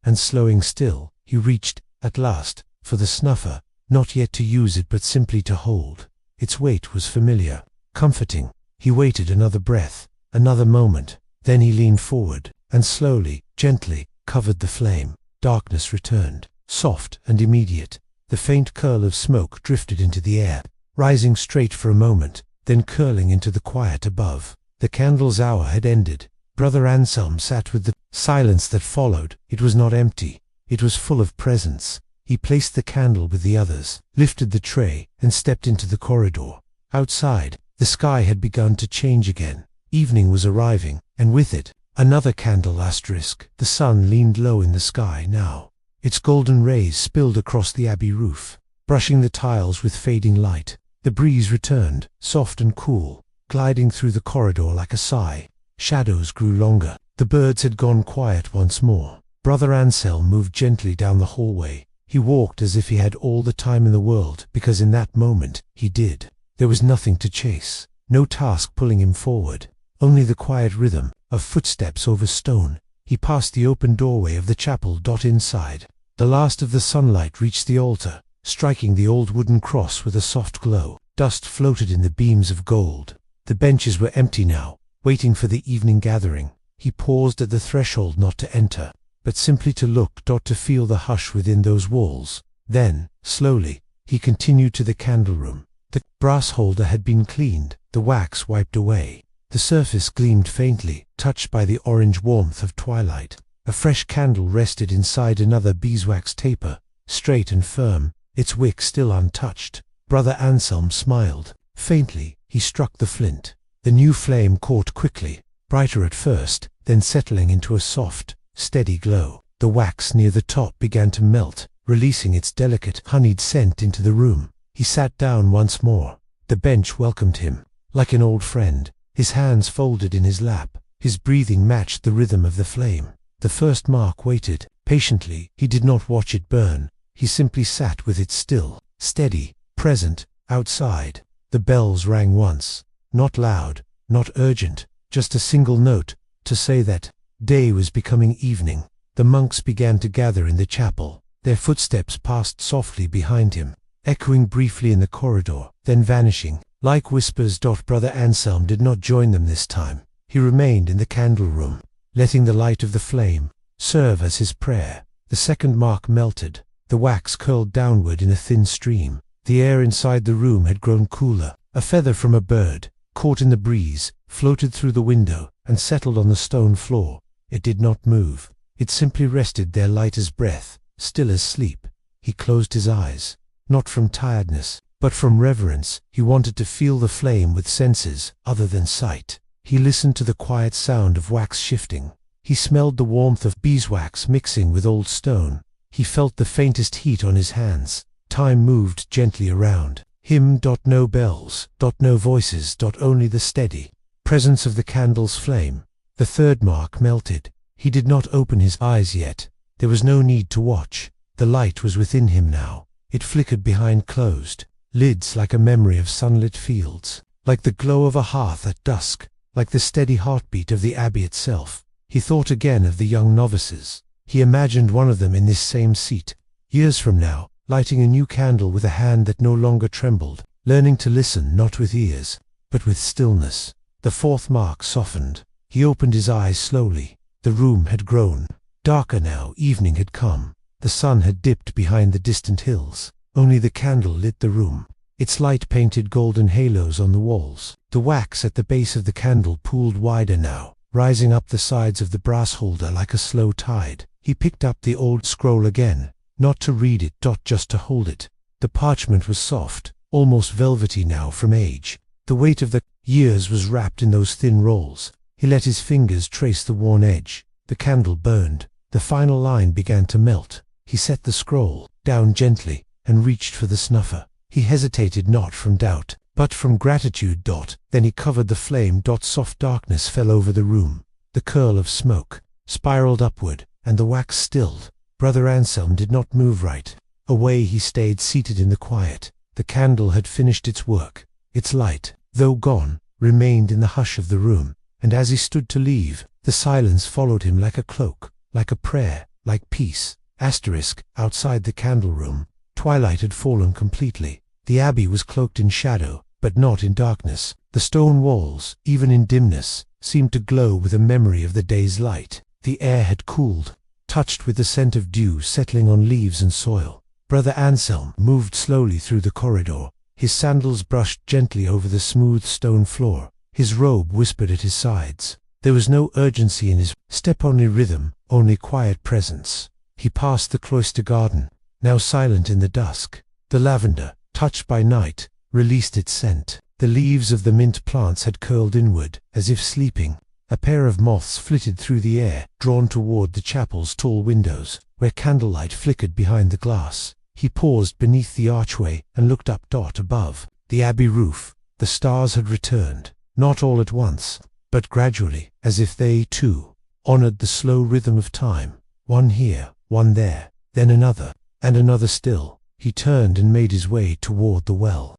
and slowing still. He reached, at last, for the snuffer, not yet to use it but simply to hold. Its weight was familiar, comforting. He waited another breath, another moment. Then he leaned forward, and slowly, gently, covered the flame. Darkness returned, soft and immediate. The faint curl of smoke drifted into the air, rising straight for a moment, then curling into the quiet above. The candle's hour had ended. Brother Anselm sat with the silence that followed. It was not empty. It was full of presence. He placed the candle with the others, lifted the tray, and stepped into the corridor. Outside, the sky had begun to change again. Evening was arriving, and with it, another candle asterisk. The sun leaned low in the sky now. Its golden rays spilled across the abbey roof, brushing the tiles with fading light. The breeze returned, soft and cool, gliding through the corridor like a sigh. Shadows grew longer. The birds had gone quiet once more. Brother Anselm moved gently down the hallway. He walked as if he had all the time in the world, because in that moment, he did. There was nothing to chase, no task pulling him forward, only the quiet rhythm of footsteps over stone. He passed the open doorway of the chapel. Inside, the last of the sunlight reached the altar, striking the old wooden cross with a soft glow. Dust floated in the beams of gold. The benches were empty now, waiting for the evening gathering. He paused at the threshold not to enter, but simply to look. To feel the hush within those walls. Then, slowly, he continued to the candle room. The brass holder had been cleaned, the wax wiped away. The surface gleamed faintly, touched by the orange warmth of twilight. A fresh candle rested inside another beeswax taper, straight and firm, its wick still untouched. Brother Anselm smiled. Faintly, he struck the flint. The new flame caught quickly, brighter at first, then settling into a soft, steady glow. The wax near the top began to melt, releasing its delicate, honeyed scent into the room. He sat down once more. The bench welcomed him, like an old friend. His hands folded in his lap. His breathing matched the rhythm of the flame. The first mark waited, patiently. He did not watch it burn. He simply sat with it still, steady, present. Outside, the bells rang once. Not loud, not urgent, just a single note, to say that day was becoming evening. The monks began to gather in the chapel. Their footsteps passed softly behind him, echoing briefly in the corridor, then vanishing like whispers. Brother Anselm did not join them this time. He remained in the candle room, letting the light of the flame serve as his prayer. The second mark melted. The wax curled downward in a thin stream. The air inside the room had grown cooler. A feather from a bird, caught in the breeze, floated through the window and settled on the stone floor. It did not move. It simply rested there, light as breath, still as sleep. He closed his eyes, not from tiredness, but from reverence. He wanted to feel the flame with senses other than sight. He listened to the quiet sound of wax shifting. He smelled the warmth of beeswax mixing with old stone. He felt the faintest heat on his hands. Time moved gently around him. No bells, no voices, only the steady presence of the candle's flame. The third mark melted. He did not open his eyes yet. There was no need to watch. The light was within him now. It flickered behind closed lids like a memory of sunlit fields, like the glow of a hearth at dusk, like the steady heartbeat of the abbey itself. He thought again of the young novices. He imagined one of them in this same seat, years from now, lighting a new candle with a hand that no longer trembled, learning to listen not with ears, but with stillness. The fourth mark softened. He opened his eyes slowly. The room had grown darker now. Evening had come. The sun had dipped behind the distant hills. Only the candle lit the room. Its light painted golden halos on the walls. The wax at the base of the candle pooled wider now, rising up the sides of the brass holder like a slow tide. He picked up the old scroll again. not to read it, just to hold it. The parchment was soft, almost velvety now from age. The weight of the years was wrapped in those thin rolls. He let his fingers trace the worn edge. The candle burned. The final line began to melt. He set the scroll down gently and reached for the snuffer. He hesitated not from doubt, but from gratitude. Then he covered the flame. Soft darkness fell over the room. The curl of smoke spiraled upward, and the wax stilled. Brother Anselm did not move right away. He stayed seated in the quiet. The candle had finished its work. Its light, though gone, remained in the hush of the room, and as he stood to leave, the silence followed him like a cloak, like a prayer, like peace. Outside the candle room, twilight had fallen completely. The abbey was cloaked in shadow, but not in darkness. The stone walls, even in dimness, seemed to glow with a memory of the day's light. The air had cooled, touched with the scent of dew settling on leaves and soil. Brother Anselm moved slowly through the corridor. His sandals brushed gently over the smooth stone floor. His robe whispered at his sides. There was no urgency in his step, only rhythm, only quiet presence. He passed the cloister garden, now silent in the dusk. The lavender, touched by night, released its scent. The leaves of the mint plants had curled inward, as if sleeping. A pair of moths flitted through the air, drawn toward the chapel's tall windows, where candlelight flickered behind the glass. He paused beneath the archway and looked up. Above the abbey roof, the stars had returned, not all at once, but gradually, as if they, too, honored the slow rhythm of time. One here, one there, then another, and another still. He turned and made his way toward the well.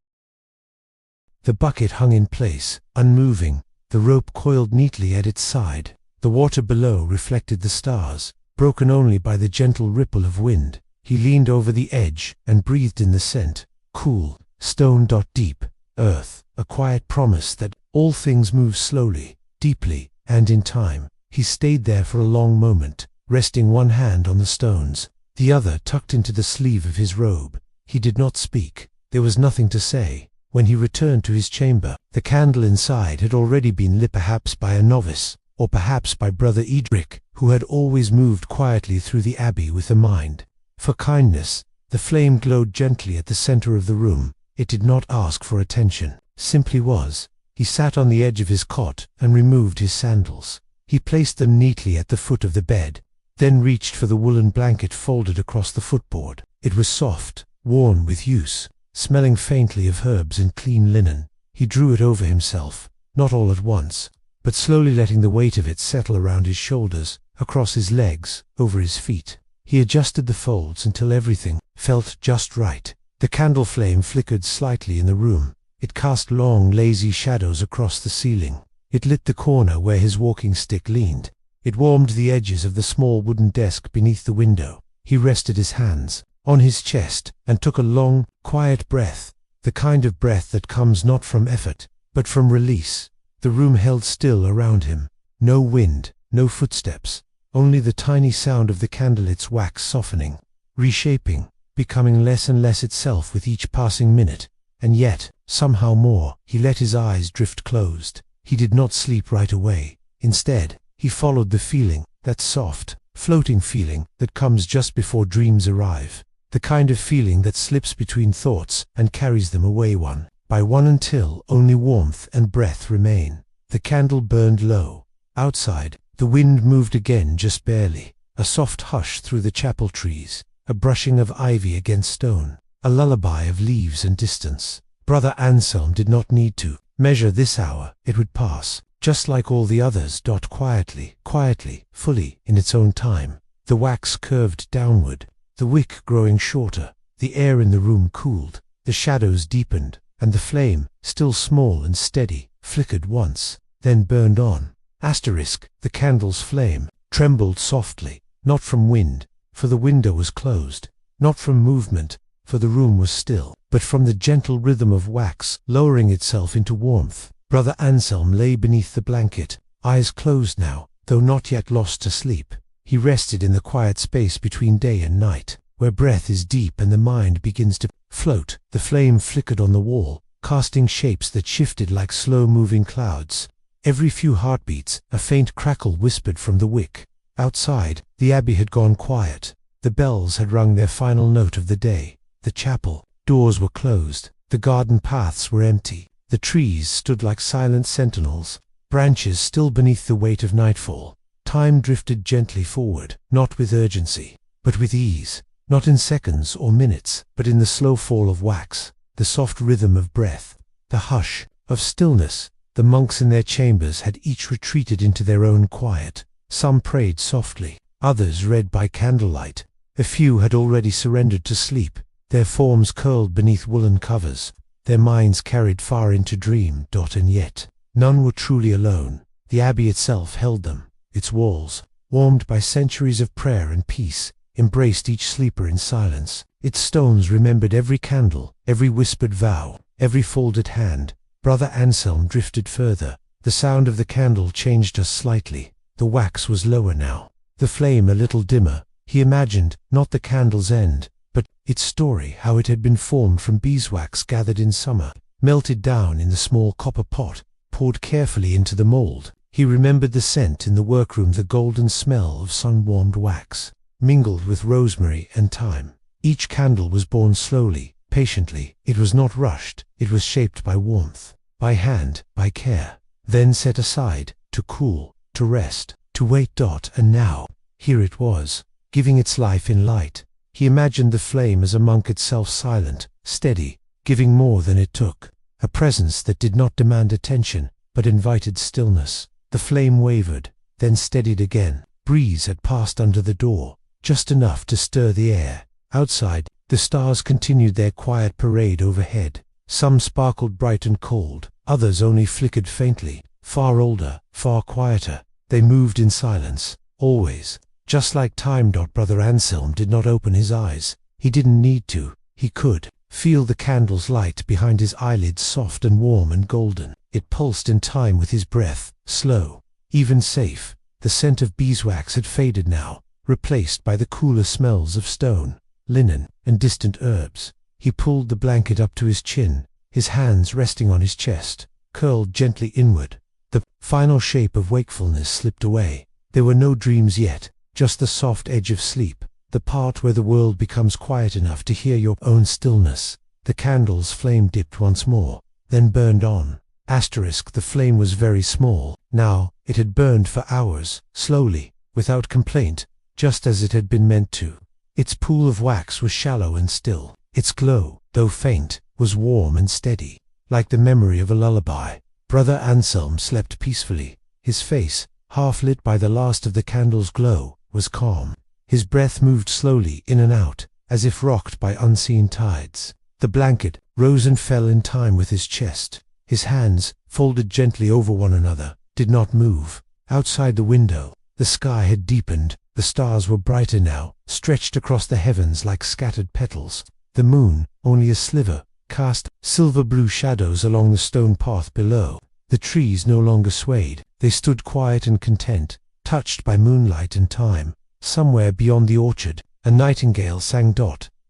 The bucket hung in place, unmoving, the rope coiled neatly at its side. The water below reflected the stars, broken only by the gentle ripple of wind. He leaned over the edge and breathed in the scent, cool, stone. Deep, earth, a quiet promise that all things move slowly, deeply, and in time. He stayed there for a long moment, resting one hand on the stones, the other tucked into the sleeve of his robe. He did not speak. There was nothing to say. When he returned to his chamber, the candle inside had already been lit, perhaps by a novice, or perhaps by Brother Edric, who had always moved quietly through the abbey with a mind for kindness. The flame glowed gently at the center of the room. It did not ask for attention, simply was. He sat on the edge of his cot and removed his sandals. He placed them neatly at the foot of the bed, then reached for the woolen blanket folded across the footboard. It was soft, worn with use, smelling faintly of herbs and clean linen. He drew it over himself, not all at once, but slowly, letting the weight of it settle around his shoulders, across his legs, over his feet. He adjusted the folds until everything felt just right. The candle flame flickered slightly in the room. It cast long, lazy shadows across the ceiling. It lit the corner where his walking stick leaned. It warmed the edges of the small wooden desk beneath the window. He rested his hands on his chest and took a long, quiet breath, the kind of breath that comes not from effort, but from release. The room held still around him. No wind, no footsteps, only the tiny sound of the candlelight's wax softening, reshaping, becoming less and less itself with each passing minute. And yet, somehow more. He let his eyes drift closed. He did not sleep right away. Instead, he followed the feeling, that soft, floating feeling that comes just before dreams arrive. The kind of feeling that slips between thoughts and carries them away one by one until only warmth and breath remain. The candle burned low. Outside, the wind moved again, just barely. A soft hush through the chapel trees, a brushing of ivy against stone, a lullaby of leaves and distance. Brother Anselm did not need to measure this hour. It would pass, just like all the others. Quietly, fully, in its own time. The wax curved downward, the wick growing shorter. The air in the room cooled, the shadows deepened, and the flame, still small and steady, flickered once, then burned on. The candle's flame trembled softly, not from wind, for the window was closed, not from movement, for the room was still, but from the gentle rhythm of wax lowering itself into warmth. Brother Anselm lay beneath the blanket, eyes closed now, though not yet lost to sleep. He rested in the quiet space between day and night, where breath is deep and the mind begins to float. The flame flickered on the wall, casting shapes that shifted like slow-moving clouds. Every few heartbeats, a faint crackle whispered from the wick. Outside, the abbey had gone quiet. The bells had rung their final note of the day. The chapel doors were closed. The garden paths were empty. The trees stood like silent sentinels, branches still beneath the weight of nightfall. Time drifted gently forward, not with urgency, but with ease, not in seconds or minutes, but in the slow fall of wax, the soft rhythm of breath, the hush of stillness. The monks in their chambers had each retreated into their own quiet. Some prayed softly, others read by candlelight. A few had already surrendered to sleep, their forms curled beneath woolen covers, their minds carried far into dream. And yet, none were truly alone. The abbey itself held them. Its walls, warmed by centuries of prayer and peace, embraced each sleeper in silence. Its stones remembered every candle, every whispered vow, every folded hand. Brother Anselm drifted further. The sound of the candle changed us slightly. The wax was lower now, the flame a little dimmer. He imagined, not the candle's end, but its story, how it had been formed from beeswax gathered in summer, melted down in the small copper pot, poured carefully into the mold. He remembered the scent in the workroom, the golden smell of sun-warmed wax, mingled with rosemary and thyme. Each candle was born slowly, patiently. It was not rushed. It was shaped by warmth, by hand, by care, then set aside, to cool, to rest, to wait. And now, here it was, giving its life in light. He imagined the flame as a monk itself, silent, steady, giving more than it took, a presence that did not demand attention, but invited stillness. The flame wavered, then steadied again. Breeze had passed under the door, just enough to stir the air. Outside, the stars continued their quiet parade overhead. Some sparkled bright and cold, others only flickered faintly. Far older, far quieter, they moved in silence, always, just like time. Brother Anselm did not open his eyes. He didn't need to. He could feel the candle's light behind his eyelids, soft and warm and golden. It pulsed in time with his breath, slow, even safe. The scent of beeswax had faded now, replaced by the cooler smells of stone, linen, and distant herbs. He pulled the blanket up to his chin, his hands resting on his chest, curled gently inward. The final shape of wakefulness slipped away. There were no dreams yet, just the soft edge of sleep, the part where the world becomes quiet enough to hear your own stillness. The candle's flame dipped once more, then burned on. The flame was very small. Now, it had burned for hours, slowly, without complaint, just as it had been meant to. Its pool of wax was shallow and still. Its glow, though faint, was warm and steady, like the memory of a lullaby. Brother Anselm slept peacefully. His face, half lit by the last of the candle's glow, was calm. His breath moved slowly in and out, as if rocked by unseen tides. The blanket rose and fell in time with his chest. His hands, folded gently over one another, did not move. Outside the window, the sky had deepened. The stars were brighter now, stretched across the heavens like scattered petals. The moon, only a sliver, cast silver-blue shadows along the stone path below. The trees no longer swayed. They stood quiet and content, touched by moonlight and time. Somewhere beyond the orchard, a nightingale sang.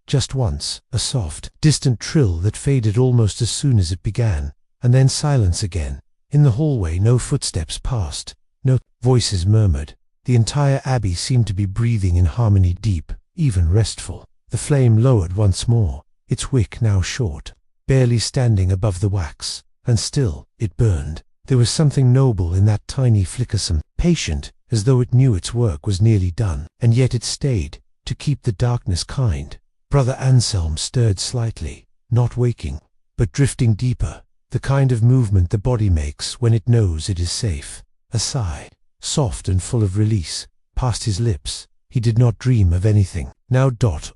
Just once, a soft, distant trill that faded almost as soon as it began, and then silence again. In the hallway no footsteps passed, no voices murmured. The entire abbey seemed to be breathing in harmony, deep, even restful. The flame lowered once more, its wick now short, barely standing above the wax, and still it burned. There was something noble in that tiny flicker, some patient, as though it knew its work was nearly done, and yet it stayed, to keep the darkness kind. Brother Anselm stirred slightly, not waking, but drifting deeper, the kind of movement the body makes when it knows it is safe. A sigh, soft and full of release, passed his lips. He did not dream of anything. Now.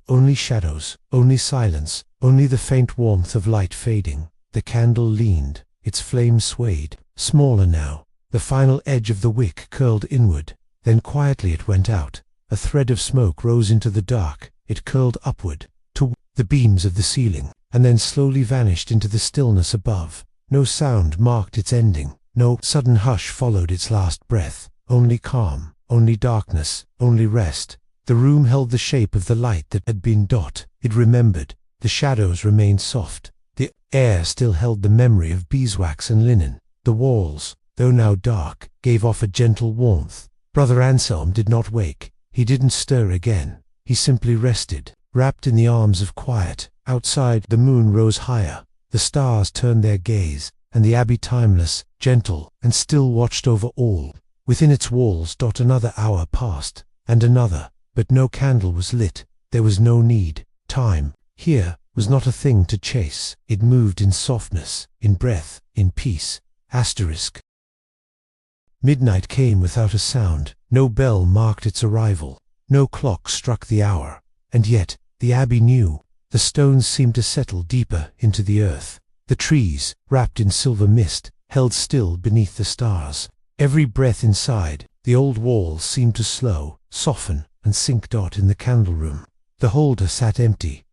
Only shadows, only silence, only the faint warmth of light fading. The candle leaned, its flame swayed, smaller now. The final edge of the wick curled inward, then quietly it went out. A thread of smoke rose into the dark. It curled upward, to the beams of the ceiling, and then slowly vanished into the stillness above. No sound marked its ending. No sudden hush followed its last breath. Only calm, only darkness, only rest. The room held the shape of the light that had been. It remembered. The shadows remained soft. The air still held the memory of beeswax and linen. The walls, though now dark, gave off a gentle warmth. Brother Anselm did not wake. He didn't stir again. he simply rested, wrapped in the arms of quiet. Outside, the moon rose higher, the stars turned their gaze, and the abbey, timeless, gentle, and still, watched over all. Within its walls, another hour passed, and another, but no candle was lit. There was no need. Time, here, was not a thing to chase. It moved in softness, in breath, in peace. Asterisk. Midnight came without a sound. No bell marked its arrival. No clock struck the hour. And yet, the abbey knew. The stones seemed to settle deeper into the earth. The trees, wrapped in silver mist, held still beneath the stars. Every breath inside, the old walls seemed to slow, soften, and sink. In the candle room, the holder sat empty.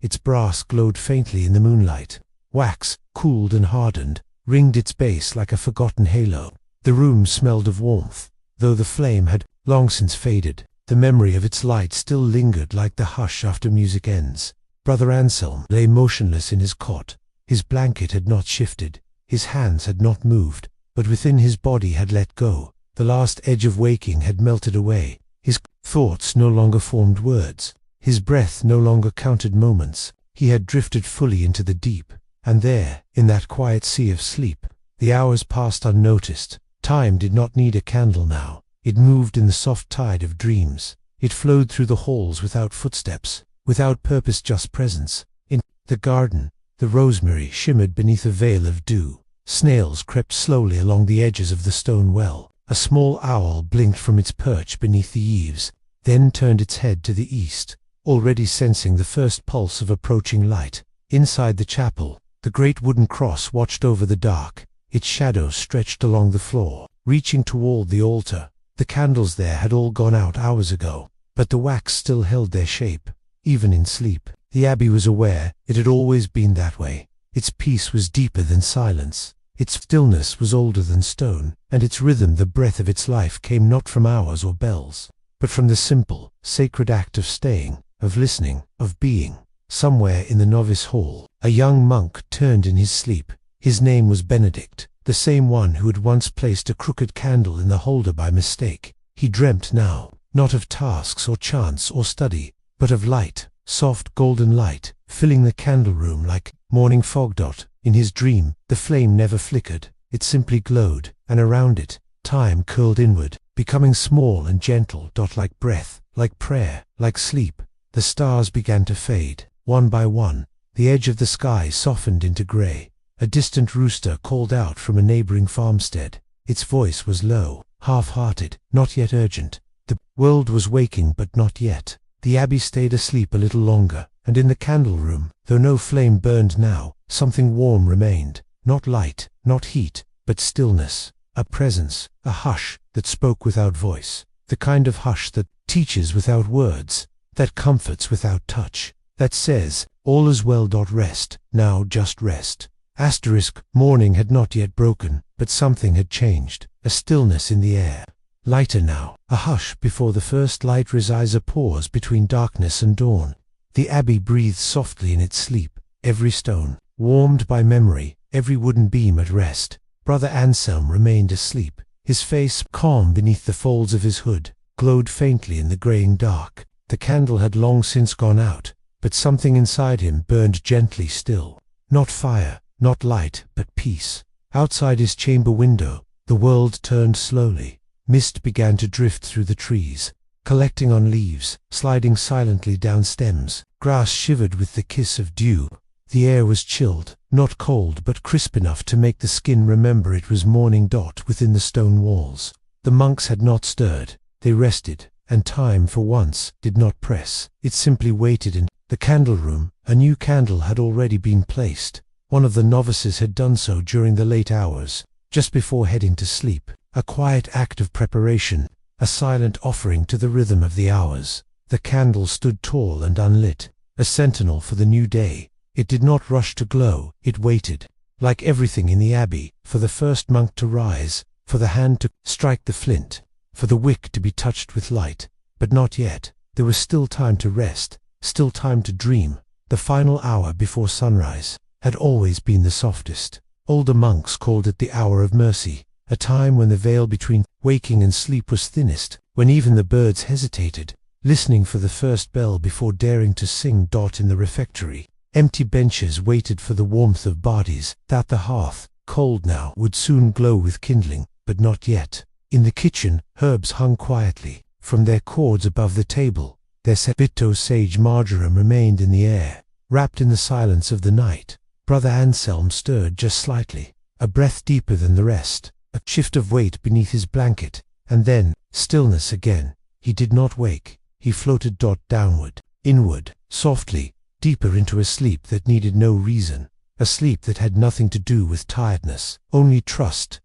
Its brass glowed faintly in the moonlight. Wax, cooled and hardened, ringed its base like a forgotten halo. The room smelled of warmth, though the flame had long since faded. The memory of its light still lingered like the hush after music ends. Brother Anselm lay motionless in his cot. His blanket had not shifted, his hands had not moved, but within his body had let go. The last edge of waking had melted away. His thoughts no longer formed words. His breath no longer counted moments. He had drifted fully into the deep, and there, in that quiet sea of sleep, the hours passed unnoticed. Time did not need a candle now. It moved in the soft tide of dreams. It flowed through the halls without footsteps, without purpose, just presence. In the garden, the rosemary shimmered beneath a veil of dew. Snails crept slowly along the edges of the stone well. A small owl blinked from its perch beneath the eaves, then turned its head to the east, already sensing the first pulse of approaching light. Inside the chapel, the great wooden cross watched over the dark. Its shadow stretched along the floor, reaching toward the altar. The candles there had all gone out hours ago, but the wax still held their shape, even in sleep. The abbey was aware it had always been that way. Its peace was deeper than silence. Its stillness was older than stone, and its rhythm, the breath of its life, came not from hours or bells, but from the simple, sacred act of staying, of listening, of being. Somewhere in the novice hall, a young monk turned in his sleep. His name was Benedict, the same one who had once placed a crooked candle in the holder by mistake. He dreamt now, not of tasks or chance or study, but of light, soft golden light, filling the candle room like morning fog. In his dream, the flame never flickered, it simply glowed, and around it, time curled inward, becoming small and gentle. Like breath, like prayer, like sleep. The stars began to fade, one by one. The edge of the sky softened into grey. A distant rooster called out from a neighboring farmstead. Its voice was low, half-hearted, not yet urgent. The world was waking, but not yet. The abbey stayed asleep a little longer, and in the candle room, though no flame burned now, something warm remained. Not light, not heat, but stillness. A presence, a hush that spoke without voice. The kind of hush that teaches without words, that comforts without touch, that says, all is well. Rest, now just rest. Asterisk. Morning had not yet broken, but something had changed. A stillness in the air. Lighter now, a hush before the first light resides, a pause between darkness and dawn. The abbey breathed softly in its sleep, every stone, warmed by memory, every wooden beam at rest. Brother Anselm remained asleep. His face, calm beneath the folds of his hood, glowed faintly in the greying dark. The candle had long since gone out, but something inside him burned gently still. Not fire, not light, but peace. Outside his chamber window, the world turned slowly. Mist began to drift through the trees, collecting on leaves, sliding silently down stems. Grass shivered with the kiss of dew. The air was chilled, not cold but crisp enough to make the skin remember it was morning. Within the stone walls, the monks had not stirred. They rested, and time for once did not press. It simply waited. In the candle room, a new candle had already been placed. One of the novices had done so during the late hours, just before heading to sleep. A quiet act of preparation, a silent offering to the rhythm of the hours. The candle stood tall and unlit, a sentinel for the new day. It did not rush to glow, it waited, like everything in the abbey, for the first monk to rise, for the hand to strike the flint, for the wick to be touched with light. But not yet. There was still time to rest, still time to dream. The final hour before sunrise had always been the softest. Older monks called it the hour of mercy, a time when the veil between waking and sleep was thinnest, when even the birds hesitated, listening for the first bell before daring to sing. In the refectory, empty benches waited for the warmth of bodies, that the hearth, cold now, would soon glow with kindling, but not yet. In the kitchen, herbs hung quietly from their cords above the table. Their bit of sage marjoram remained in the air, wrapped in the silence of the night. Brother Anselm stirred just slightly, a breath deeper than the rest, a shift of weight beneath his blanket, and then stillness again. He did not wake. He floated downward, inward, softly, deeper into a sleep that needed no reason, a sleep that had nothing to do with tiredness, only trust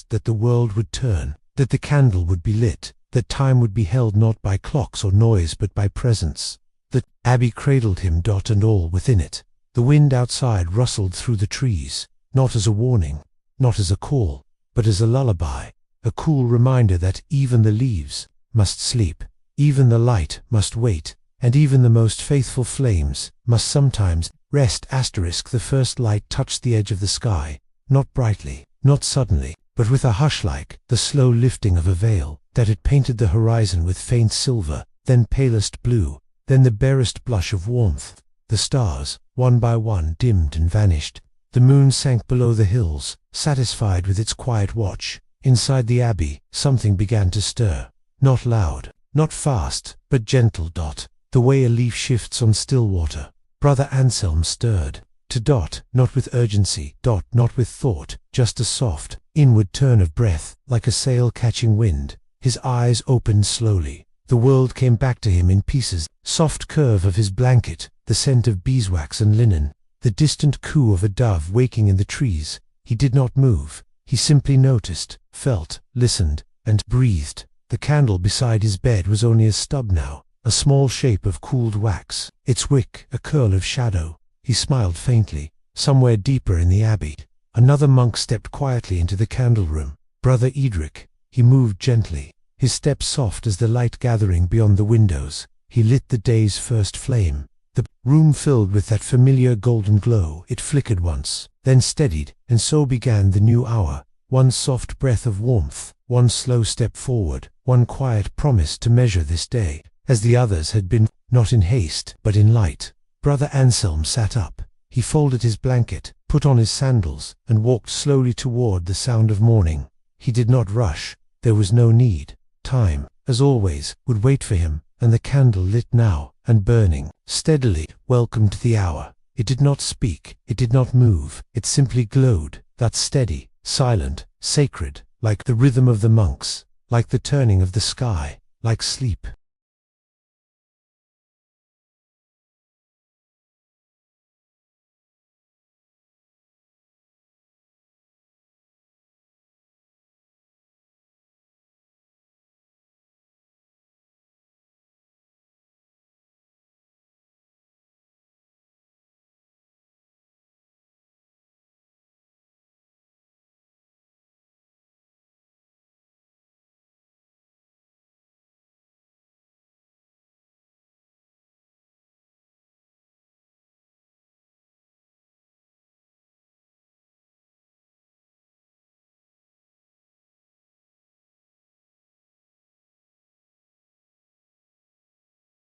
that the world would turn, that the candle would be lit, that time would be held not by clocks or noise but by presence. The abbey cradled him. And all within it. The wind outside rustled through the trees, not as a warning, not as a call, but as a lullaby, a cool reminder that even the leaves must sleep, even the light must wait, and even the most faithful flames must sometimes rest. The first light touched the edge of the sky, not brightly, not suddenly, but with a hush like the slow lifting of a veil, that it painted the horizon with faint silver, then palest blue, then the barest blush of warmth. The stars, one by one, dimmed and vanished. The moon sank below the hills, satisfied with its quiet watch. Inside the abbey, something began to stir. Not loud, not fast, but gentle. The way a leaf shifts on still water. Brother Anselm stirred. Not with urgency, not with thought, just a soft, inward turn of breath, like a sail catching wind. His eyes opened slowly. The world came back to him in pieces. Soft curve of his blanket, the scent of beeswax and linen, the distant coo of a dove waking in the trees. He did not move. He simply noticed, felt, listened, and breathed. The candle beside his bed was only a stub now, a small shape of cooled wax, its wick a curl of shadow. He smiled faintly. Somewhere deeper in the abbey, another monk stepped quietly into the candle room. Brother Edric. He moved gently, his step soft as the light gathering beyond the windows. He lit the day's first flame. The room filled with that familiar golden glow. It flickered once, then steadied, and so began the new hour. One soft breath of warmth, one slow step forward, one quiet promise to measure this day, as the others had been, not in haste, but in light. Brother Anselm sat up. He folded his blanket, put on his sandals, and walked slowly toward the sound of morning. He did not rush. There was no need. Time, as always, would wait for him, and the candle lit now, and burning steadily, welcomed the hour. It did not speak, it did not move, it simply glowed, that steady, silent, sacred, like the rhythm of the monks, like the turning of the sky, like sleep.